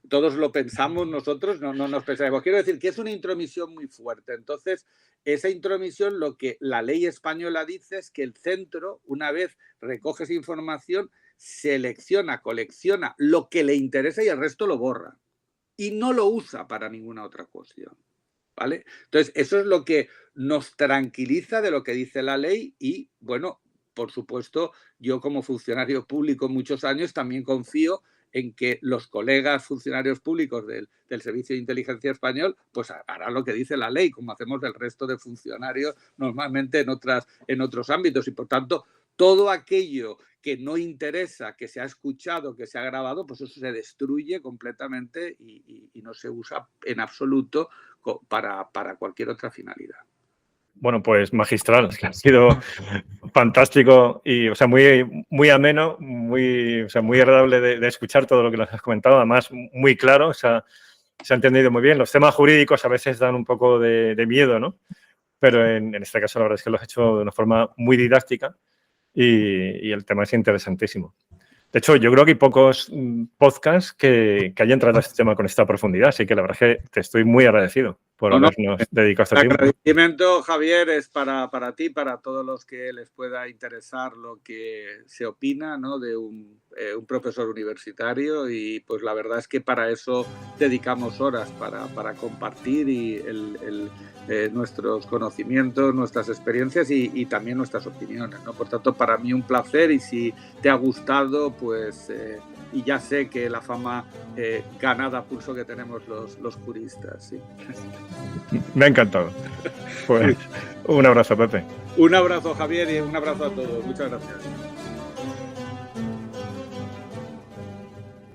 Todos lo pensamos nosotros, no nos pensamos. Quiero decir que es una intromisión muy fuerte. Entonces, esa intromisión, lo que la ley española dice es que el centro, una vez recoge esa información, selecciona, colecciona lo que le interesa y el resto lo borra. y no lo usa para ninguna otra cuestión, ¿vale? Entonces, eso es lo que nos tranquiliza de lo que dice la ley y, bueno, por supuesto, yo como funcionario público muchos años también confío en que los colegas funcionarios públicos del Servicio de Inteligencia Español pues harán lo que dice la ley, como hacemos el resto de funcionarios normalmente en otros ámbitos. Y, por tanto, todo aquello que no interesa, que se ha escuchado, que se ha grabado, pues eso se destruye completamente y no se usa en absoluto para cualquier otra finalidad. Bueno, pues magistral, que ha sido fantástico y, o sea, muy ameno, muy agradable de escuchar todo lo que nos has comentado, además muy claro, o sea, se ha entendido muy bien. Los temas jurídicos a veces dan un poco de miedo, ¿no? Pero en este caso la verdad es que lo has hecho de una forma muy didáctica y el tema es interesantísimo. De hecho, yo creo que hay pocos podcasts que hayan tratado este tema con esta profundidad, así que la verdad es que te estoy muy agradecido por habernos dedicado este tiempo. El agradecimiento, Javier, es para ti, para todos los que les pueda interesar lo que se opina, ¿no?, de un profesor universitario, y pues la verdad es que para eso dedicamos horas, para compartir nuestros conocimientos, nuestras experiencias y también nuestras opiniones, ¿no? Por tanto, para mí un placer, y si te ha gustado, pues y ya sé que la fama ganada a pulso que tenemos los juristas, sí. Me ha encantado. Pues un abrazo, Pepe. Un abrazo, Javier, y un abrazo a todos. Muchas gracias.